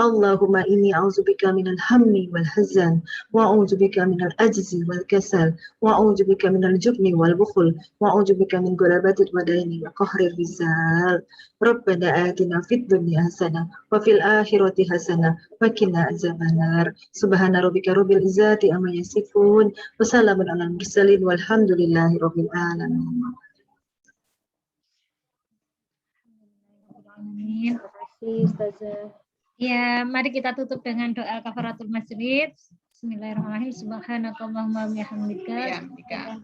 Allahumma inni a'udzubika minal hammi wal hazan wa a'udzubika minal ajzi wal kasal wa a'udzubika minal jubni wal bukhul wa a'udzubika min ghalabatil wadaini wa qahrir rizal. Rabbana atina fid dunya hasanah wa fil akhirati hasanah wa qina azabannar. Subhana rabbika rabbil izzati amma yasifun wa salamun alal mursalin walhamdulillahi rabbil alamin. Amin. Terima kasih Ustazah. Ya, mari kita tutup dengan doa kafaratul masjid. Bismillahirrahmanirrahim. Subhanakallahumma wa bihamdika.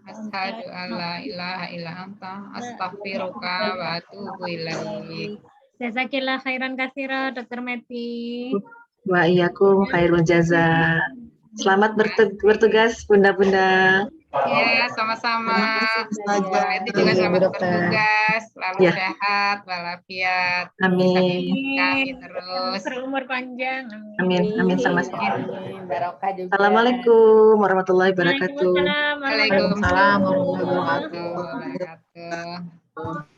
Asyhadu an la ilaha illa anta astaghfiruka wa atubu ilaik. Jazakillah khairan katsira Dr. Meti. Wa iyyakum khairul jazaa. Selamat bertugas Bunda-bunda. Ya, sama-sama. Itu juga selamat bertugas, selalu sehat, walafiat. Amin. Kami terus. Berumur panjang. Amin. Amin sama-sama. Barokah juga. Assalamualaikum warahmatullahi wabarakatuh. Waalaikumsalam Waalaikumsalam warahmatullahi wabarakatuh. warahmatullahi wabarakatuh.